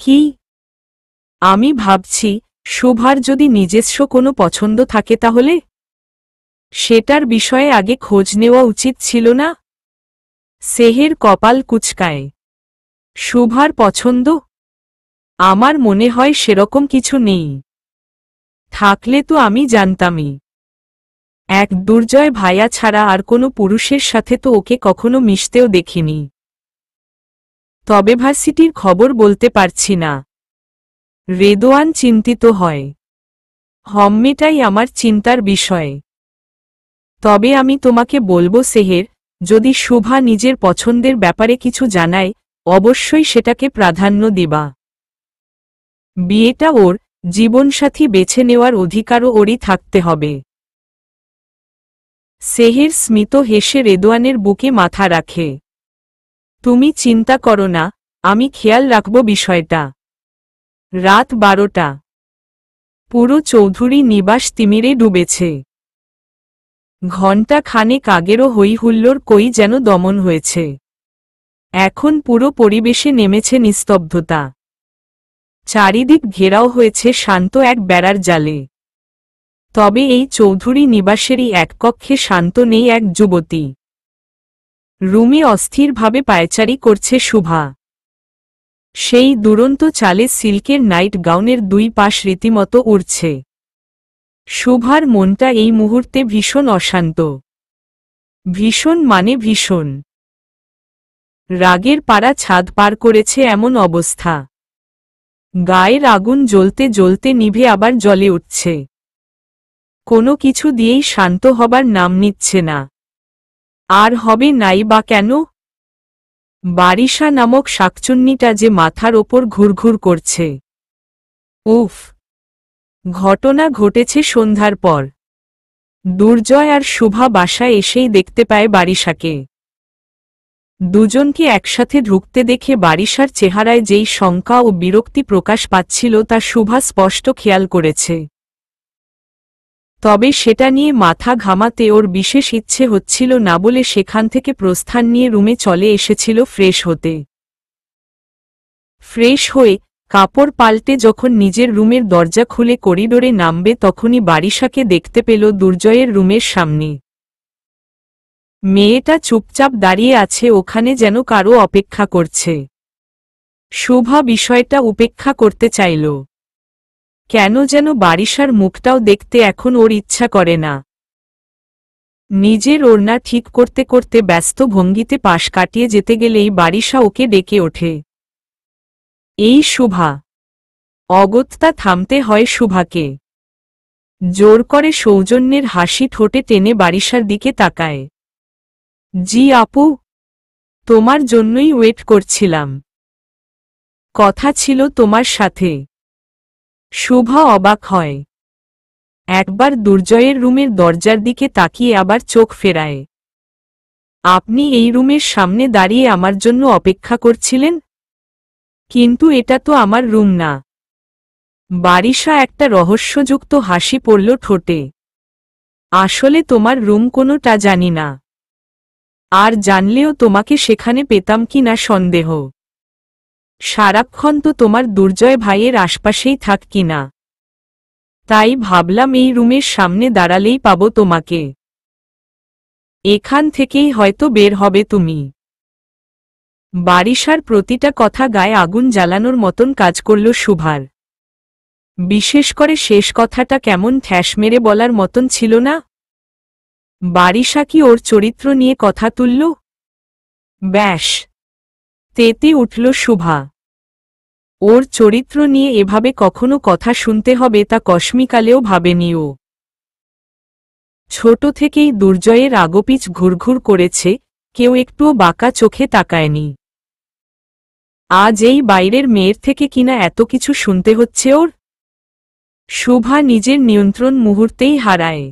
কি? আমি ভাবছি শুভার যদি নিজস্ব কোনো পছন্দ থাকে তাহলে সেটার বিষয়ে আগে খোঁজ নেওয়া উচিত ছিল না? সেহের কপাল কুঁচকায়। শুভার পছন্দ? আমার মনে হয় সেরকম কিছু নেই। থাকলে তো আমি জানতামই। এক দুর্জয় ভাইয়া ছাড়া আর কোনো পুরুষের সাথে তো ওকে কখনো মিশতেও দেখিনি। তবে ভার্সিটির খবর বলতে পারছি না। রেদওয়ান চিন্তিত হয়। মেয়েটাই আমার চিন্তার বিষয়। তবে আমি তোমাকে বলবো সেহের, যদি শুভা নিজের পছন্দের ব্যাপারে কিছু জানায় অবশ্যই সেটাকে প্রাধান্য দিবা। বিয়েটা ওর, জীবনসাথী বেছে নেওয়ার অধিকারও ওরই থাকতে হবে। সেহের স্মিত হেসে রেদওয়ানের বুকে মাথা রাখে। তুমি চিন্তা করো না, আমি খেয়াল রাখব বিষয়টা। রাত 12টা। পুরো চৌধুরী নিবাস তিমিরে ডুবেছে। ঘণ্টা খানেক আগেরও হইহুল্লোড় কই যেন দমন হয়েছে। এখন পুরো পরিবেশে নেমেছে নিস্তব্ধতা। চারিদিক ঘেরাও হয়েছে শান্ত এক বেড়ার জালে। তবে এই চৌধুরী নিবাসেরই এক কক্ষে শান্ত নেই এক যুবতী। রুমে অস্থিরভাবে পায়চারি করছে শুভা। সেই দুরন্ত চালে সিল্কের নাইট গাউনের দুই পাশ রীতিমতো উড়ছে। শুভার মনটা এই মুহূর্তে ভীষণ অশান্ত। ভীষণ মানে ভীষণ। রাগের পাড়া ছাদ পার করেছে এমন অবস্থা। গায়ের আগুন জ্বলতে জ্বলতে নিভে আবার জ্বলে উঠছে। কোনো কিছু দিয়েই শান্ত হবার নাম নিচ্ছে না। আর হবে নাই বা কেন? বারিশা নামক শাকচুন্নিটা যে মাথার ওপর ঘুরঘুর করছে। উফ! ঘটনা ঘটেছে সন্ধ্যার পর। দুর্জয় আর শুভা বাসায় এসেই দেখতে পায় বারিশাকে। দুজনকে একসাথে ঢুকতে দেখে বারিশার চেহারায় যেই শঙ্কা ও বিরক্তি প্রকাশ পাচ্ছিল তা শুভা স্পষ্ট খেয়াল করেছে। তবে সেটা নিয়ে মাথা ঘামাতে ওর বিশেষ ইচ্ছে হচ্ছিল না বলে সেখান থেকে প্রস্থান নিয়ে রুমে চলে এসেছিল ফ্রেশ হতে। ফ্রেশ হয়ে কাপড় পাল্টে যখন নিজের রুমের দরজা খুলে করিডোরে নামবে তখনই বারিশাকে দেখতে পেল দুর্জয়ের রুমের সামনে। মেয়েটা চুপচাপ দাঁড়িয়ে আছে ওখানে, যেন কারো অপেক্ষা করছে। শুভা বিষয়টা উপেক্ষা করতে চাইল। কেন যেন বারিশার মুখটাও দেখতে এখন ওর ইচ্ছা করে না। নিজের ওড়না ঠিক করতে করতে ব্যস্ত ভঙ্গিতে পাশ কাটিয়ে যেতে গেলেই বারিশা ওকে ডেকে ওঠে। এই শুভা! অগত্যা থামতে হয় শুভাকে। জোর করে সৌজন্যের হাসি ঠোঁটে টেনে বারিশার দিকে তাকায়। জি আপু, তোমার জন্যই ওয়েট করছিলাম। কথা ছিল তোমার সাথে। শুভা অবাক হয়। একবার দুর্জয়ের রুমের দরজার দিকে তাকিয়ে আবার চোখ ফেরায়। আপনি এই রুমের সামনে দাঁড়িয়ে আমার জন্য অপেক্ষা করছিলেন? কিন্তু এটা তো আমার রুম না। বারিশা একটা রহস্যযুক্ত হাসি পড়ল ঠোঁটে। আসলে তোমার রুম কোনোটা জানি না। আর জানলেও তোমাকে সেখানে পেতাম কি না সন্দেহ। সারাক্ষণ তো তোমার দুর্জয় ভাইয়ের আশপাশেই থাক কি না। তাই ভাবলাম এই রুমের সামনে দাঁড়ালেই পাবো তোমাকে। এখান থেকেই হয়তো বের হবে তুমি। বারিশার প্রতিটা কথা গায়ে আগুন জ্বালানোর মতন কাজ করল শুভার। বিশেষ করে শেষ কথাটা কেমন ঠ্যাস মেরে বলার মতন ছিল না? বারিশা কি ওর চরিত্র নিয়ে কথা তুলল? ব্যাস! তেতে উঠল শুভা। ওর চরিত্র নিয়ে এভাবে কখনো কথা শুনতে হবে তা কসমিকালেও ভাবেনি ও। ছোট থেকেই দুর্জয়ের আগপিচ ঘুরঘুর করেছে, কেউ একটুও বাঁকা চোখে তাকায়নি। আজ এই বাইরের মেয়ের থেকে কিনা এত কিছু শুনতে হচ্ছে ওর। শুভা নিজের নিয়ন্ত্রণ মুহূর্তেই হারায়।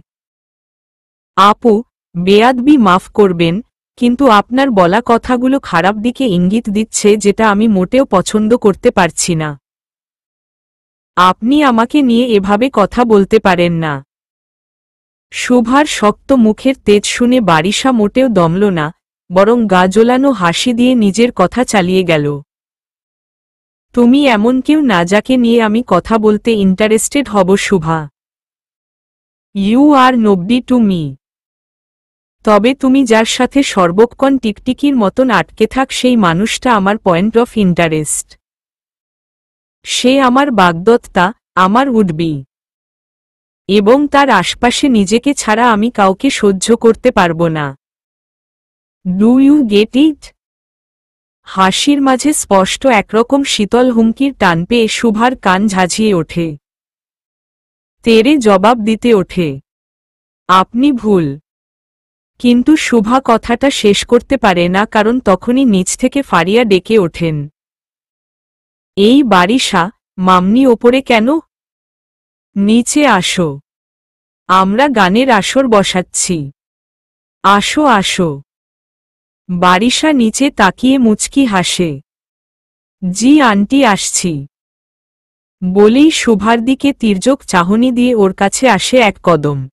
আপু, বেয়াদবি মাফ করবেন, কিন্তু আপনার বলা কথাগুলো খারাপ দিকে ইঙ্গিত দিচ্ছে, যেটা আমি মোটেও পছন্দ করতে পারছি না। আপনি আমাকে নিয়ে এভাবে কথা বলতে পারেন না। শুভার শক্ত মুখের তেজ শুনে বারিশা মোটেও দমল না, বরং গা জ্বলানো হাসি দিয়ে নিজের কথা চালিয়ে গেল। তুমি এমন কেউ না যাকে নিয়ে আমি কথা বলতে ইন্টারেস্টেড হব Shubha. You are nobody to me. তবে তুমি যার সাথে সর্বক্ষণ টিকটিকির মতন আটকে থাক সেই মানুষটা আমার পয়েন্ট অফ ইন্টারেস্ট। সে আমার বাগদত্তা, আমার উডবি। এবং তার আশপাশে নিজেকে ছাড়া আমি কাউকে সহ্য করতে পারব না। Do you get it? হাসির মাঝে স্পষ্ট একরকম শীতল হুমকির টান পেয়ে শুভার কান ঝাঁঝিয়ে ওঠে। তেরে জবাব দিতে ওঠে। আপনি ভুল। কিন্তু শুভা কথাটা শেষ করতে পারে না, কারণ তখনই নিচ থেকে ফারিয়া ডেকে ওঠেন। এই বারিশা, মামনি ওপরে কেন? নিচে আসো। আমরা গানের আসর বসাচ্ছি। আসো আসো। বারিশা নিচে তাকিয়ে মুচকি হাসে। জি আন্টি, আসছি। বলেই শুভার দিকে তির্যক চাহনি দিয়ে ওর কাছে আসে এক কদম।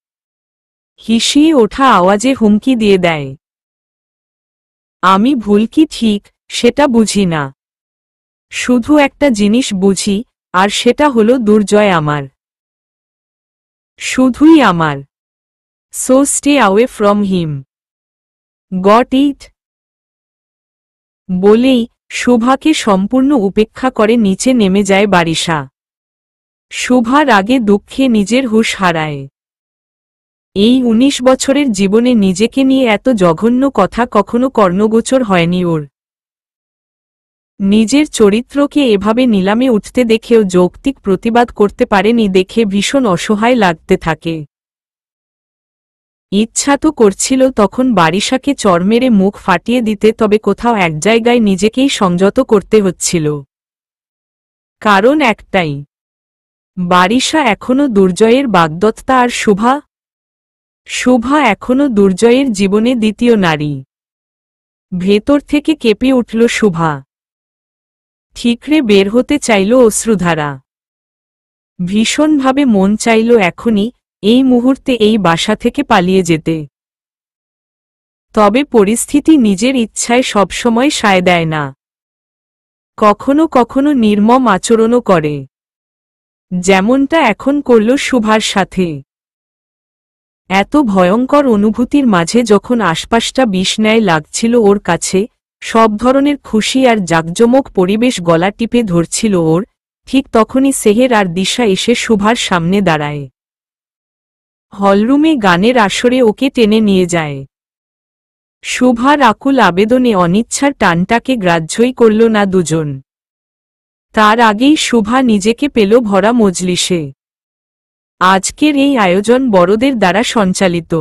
হিসিয়ে ওঠা আওয়াজে হুমকি দিয়ে দেয়। আমি ভুল কি ঠিক সেটা বুঝি না। শুধু একটা জিনিস বুঝি, আর সেটা হলো দুর্জয় আমার। শুধুই আমার। So stay away from him. Got it? বলেই শুভাকে সম্পূর্ণ উপেক্ষা করে নিচে নেমে যায় বারিশা। শুভার আগে দুঃখে নিজের হুঁশ হারায়। এই ১৯ বছরের জীবনে নিজেকে নিয়ে এত জঘন্য কথা কখনো কর্ণগোচর হয়নি ওর। নিজের চরিত্রকে এভাবে নিলামে উঠতে দেখেও যৌক্তিক প্রতিবাদ করতে পারেনি দেখে ভীষণ অসহায় লাগতে থাকে। ইচ্ছা তো করছিল তখন বারিশাকে চড় মেরে মুখ ফাটিয়ে দিতে, তবে কোথাও এক জায়গায় নিজেকেই সংযত করতে হচ্ছিল। কারণ একটাই, বারিশা এখনো দুর্জয়ের বাগদত্তা আর শুভা এখনো দুর্জয়ের জীবনে দ্বিতীয় নারী। ভেতর থেকে কেঁপে উঠল শুভা। ঠিকরে বের হতে চাইল অশ্রুধারা। ভীষণভাবে মন চাইল এখনই, এই মুহূর্তে এই বাসা থেকে পালিয়ে যেতে। তবে পরিস্থিতি নিজের ইচ্ছায় সবসময় সায় দেয় না। কখনো কখনো নির্মম আচরণও করে, যেমনটা এখন করল শুভার সাথে। এত ভয়ঙ্কর অনুভূতির মাঝে যখন আশপাশটা বিষ ন্যায় লাগছিল ওর কাছে, সব ধরনের খুশি আর জাঁকজমক পরিবেশ গলা টিপে ধরছিল ওর, ঠিক তখনই সেহের আর দিশা এসে শুভার সামনে দাঁড়ায়। হলরুমে গানের আসরে ওকে টেনে নিয়ে যায়। শুভার আকুল আবেদনে অনিচ্ছার টানটাকে গ্রাহ্যই করল না দুজন। তার আগেই শুভা নিজেকে পেল ভরা মজলিসে। আজকের এই আয়োজন বড়দের দ্বারা সঞ্চালিত।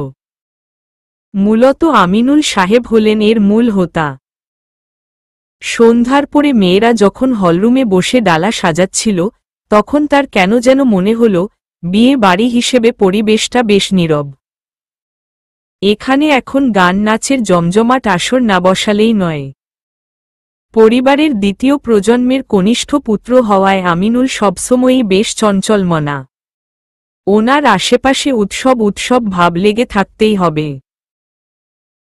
মূলত আমিনুল সাহেব হলেন এর মূল হোতা। সন্ধ্যার পরে মেয়েরা যখন হলরুমে বসে ডালা সাজাচ্ছিল, তখন তার কেন যেন মনে হল বিয়ে বাড়ি হিসেবে পরিবেশটা বেশ নীরব। এখানে এখন গান নাচের জমজমাট আসর না বসালেই নয়। পরিবারের দ্বিতীয় প্রজন্মের কনিষ্ঠ পুত্র হওয়ায় আমিনুল সবসময়ই বেশ চঞ্চলমনা। ওনার আশেপাশে উৎসব ভাব লেগে থাকতেই হবে।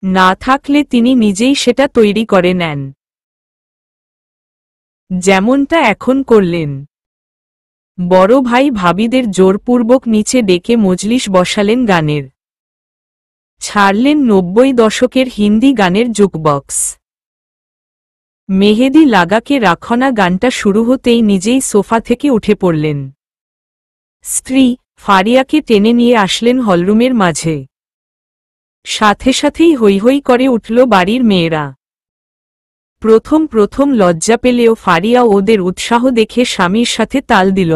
না থাকলে তিনি নিজেই সেটা তৈরি করে নেন, যেমনটা এখন করলেন। বড় ভাই ভাবিদের জোরপূর্বক নিচে ডেকে মজলিস বসালেন গানের। ছাড়লেন ৯০ দশকের হিন্দি গানের জুকবক্স। মেহেদি লাগাকে রাখনা গানটা শুরু হতেই নিজেই সোফা থেকে উঠে পড়লেন। স্ত্রী ফারিয়াকে টেনে নিয়ে আসলেন হলরুমের মাঝে। সাথে সাথেই হৈ হৈ করে উঠল বাড়ির মেয়েরা। প্রথম লজ্জা পেলেও ফারিয়া ওদের উৎসাহ দেখে স্বামীর সাথে তাল দিল।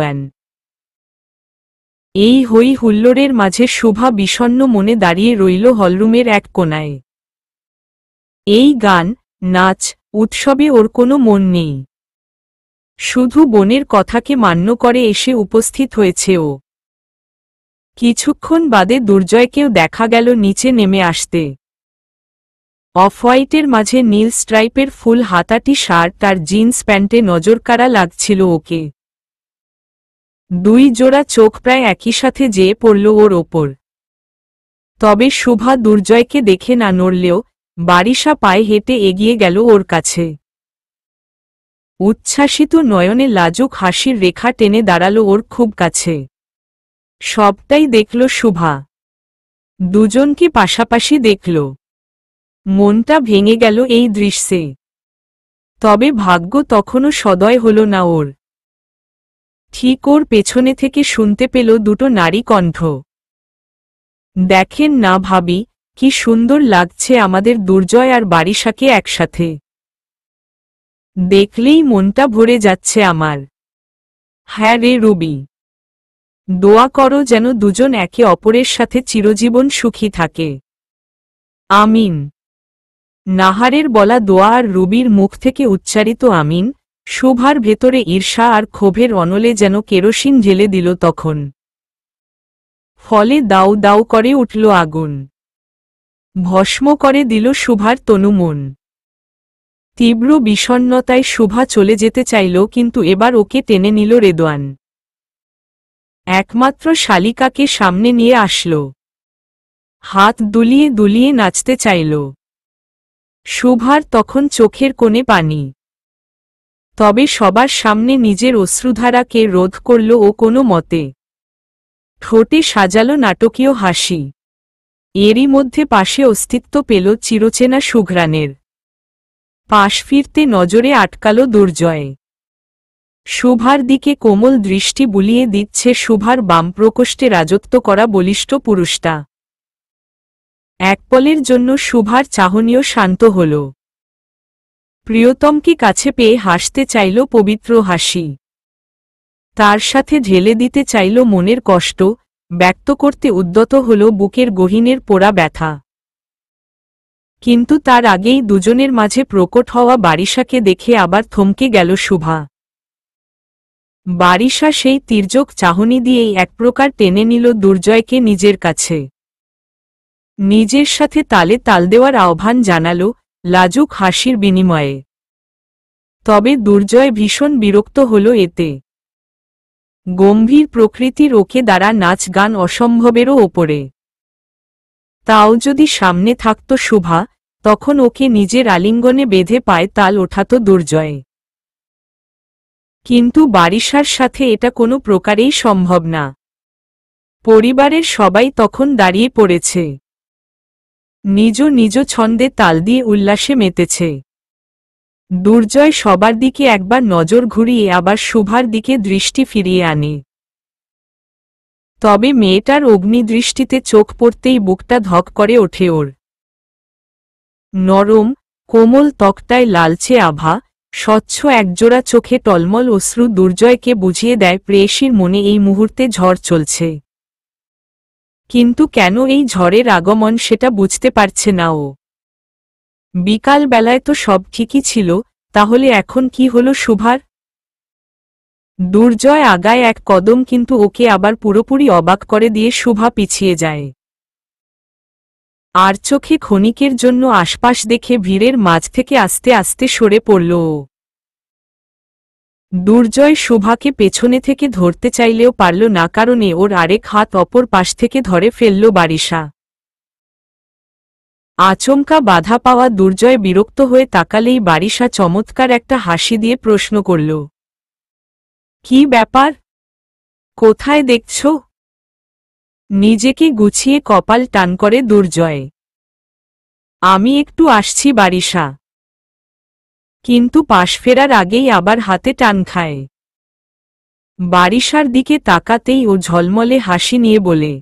এই হৈ হুল্লোড়ের মাঝে শুভা বিষণ্ণ মনে দাঁড়িয়ে রইল হলরুমের এক কোনায়। এই গান, নাচ, উৎসবে ওর কোনো মন নেই। শুধু বোনের কথাকে মান্য করে এসে উপস্থিত হয়েছে ও। কিছুক্ষণ বাদে দুর্জয়কেও দেখা গেল নিচে নেমে আসতে। অফ হোয়াইটের মাঝে নীল স্ট্রাইপের ফুল হাতাটি শার্ট আর জিন্স প্যান্টে নজরকাড়া লাগছিল ওকে। দুই জোড়া চোখ প্রায় একই সাথে যেয়ে পড়ল ওর ওপর। তবে শুভা দুর্জয়কে দেখে না নড়লেও বারিশা পায়ে হেঁটে এগিয়ে গেল ওর কাছে। উচ্ছ্বাসিত নয়নে লাজুক হাসির রেখা টেনে দাঁড়াল ওর খুব কাছে। সবটাই দেখল শুভা। দুজনকে পাশাপাশি দেখল। মনটা ভেঙে গেল এই দৃশ্যে। তবে ভাগ্য তখনও সদয় হল না ওর। ঠিক ওর পেছনে থেকে শুনতে পেল দুটো নারী কণ্ঠ। দেখেন না ভাবি, কি সুন্দর লাগছে আমাদের দুর্জয় আর বারিশাকে একসাথে। দেখলেই মনটা ভরে যাচ্ছে আমার। হ্যাঁ রে রুবি, দোয়া করো যেন দুজন একে অপরের সাথে চিরজীবন সুখী থাকে। আমিন। নাহারের বলা দোয়া আর রুবির মুখ থেকে উচ্চারিত আমিন শুভার ভেতরে ঈর্ষা আর ক্ষোভের অনলে যেন কেরোসিন ঢেলে দিল তখন। ফলে দাউ দাউ করে উঠল আগুন। ভস্ম করে দিল শুভার তনুমন। তীব্র বিষণ্ণতায় শুভা চলে যেতে চাইল, কিন্তু এবার ওকে টেনে নিল রেদওয়ান। একমাত্র শালিকাকে সামনে নিয়ে আসল। হাত দুলিয়ে দুলিয়ে নাচতে চাইল। শুভার তখন চোখের কোণে পানি। তবে সবার সামনে নিজের অশ্রুধারাকে রোধ করল ও কোনো মতে। ঠোঁটে সাজালো নাটকীয় হাসি। এরই মধ্যে পাশে অস্তিত্ব পেল চিরচেনা সুঘ্রাণের। পাশ ফিরতে নজরে আটকালো দুর্জয়। শুভার দিকে কোমল দৃষ্টি বুলিয়ে দিচ্ছে শুভার বাম প্রকোষ্ঠে রাজত্ব করা বলিষ্ঠ পুরুষটা। এক পলের জন্য শুভার চাহনিও শান্ত হল। প্রিয়তমকে কাছে পেয়ে হাসতে চাইল পবিত্র হাসি। তার সাথে ঢেলে দিতে চাইল মনের কষ্ট, ব্যক্ত করতে উদ্যত হল বুকের গহীনের পোড়া ব্যথা। কিন্তু তার আগেই দুজনের মাঝে প্রকট হওয়া বারিশাকে দেখে আবার থমকে গেল শুভা। বারিশা সেই তির্যক চাহনি দিয়েই এক প্রকার টেনে নিল দুর্জয়কে নিজের কাছে। নিজের সাথে তালে তাল দেওয়ার আহ্বান জানাল লাজুক হাসির বিনিময়ে। তবে দুর্জয় ভীষণ বিরক্ত হল এতে। গম্ভীর প্রকৃতির ওকে দ্বারা নাচ গান অসম্ভবেরও ওপরে। তাও যদি সামনে থাকত শুভা, তখন ওকে নিজের আলিঙ্গনে বেঁধে পায় তাল ওঠাত দুর্জয়। কিন্তু বারিশার সাথে এটা কোনো প্রকারেই সম্ভব না। পরিবারের সবাই তখন দাঁড়িয়ে পড়েছে, নিজ নিজ ছন্দে তাল দিয়ে উল্লাসে মেতেছে। দুর্জয় সবার দিকে একবার নজর ঘুরিয়ে আবার শুভার দিকে দৃষ্টি ফিরিয়ে আনে। তবে মেয়েটার অগ্নিদৃষ্টিতে চোখ পড়তেই বুকটা ধক করে ওঠে ওর। নরম কোমল ত্বকটায় লালচে আভা, স্বচ্ছ একজোড়া চোখে টলমল অশ্রু দুর্জয়কে বুঝিয়ে দেয় প্রেয়সীর মনে এই মুহূর্তে ঝড় চলছে। কিন্তু কেন এই ঝড়ের আগমন সেটা বুঝতে পারছে না ও। বিকাল বেলায় তো সব ঠিকই ছিল, তাহলে এখন কি হলো শুভার? দুর্জয় আগায় এক কদম, কিন্তু ওকে আবার পুরোপুরি অবাক করে দিয়ে শুভা পিছিয়ে যায়। আর চোখে ক্ষণিকের জন্য আশপাশ দেখে ভিড়ের মাঝ থেকে আস্তে আস্তে সরে পড়ল ও। দুর্জয় শুভাকে পেছনে থেকে ধরতে চাইলেও পারল না, কারণে ওর আরেক হাত অপর পাশ থেকে ধরে ফেলল বারিশা। আচমকা বাধা পাওয়া দুর্জয় বিরক্ত হয়ে তাকালেই বারিশা চমৎকার একটা হাসি দিয়ে প্রশ্ন করল, কি ব্যাপার? কোথায় দেখছ? নিজেকে গুছিয়ে কপাল টান করে দুর্জয়। আমি একটু আসছি বারিশা। কিন্তু পাশ ফেরার আগেই আবার হাতে টান খায়। বারিশার দিকে তাকাতেই ও ঝলমলে হাসি নিয়ে বলে,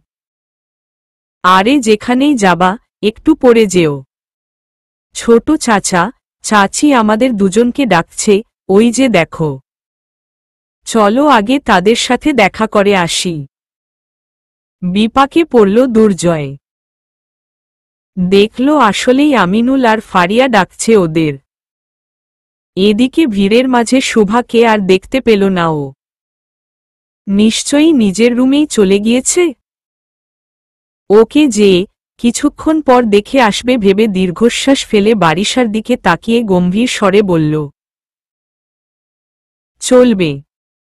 আরে যেখানেই যাবা একটু পরে যেও। ছোট চাচা চাচি আমাদের দুজনকে ডাকছে, ওই যে দেখো। চলো আগে তাদের সাথে দেখা করে আসি। বিপাকে পড়ল দুর্জয়। দেখল আসলেই আমিনুল আর ফারিয়া ডাকছে ওদের। এদিকে ভিড়ের মাঝে শুভাকে আর দেখতে পেল না ও। নিশ্চয়ই নিজের রুমেই চলে গিয়েছে। ওকে যে কিছুক্ষণ পর দেখে আসবে ভেবে দীর্ঘশ্বাস ফেলে বারিশার দিকে তাকিয়ে গম্ভীর স্বরে বলল, চলবে।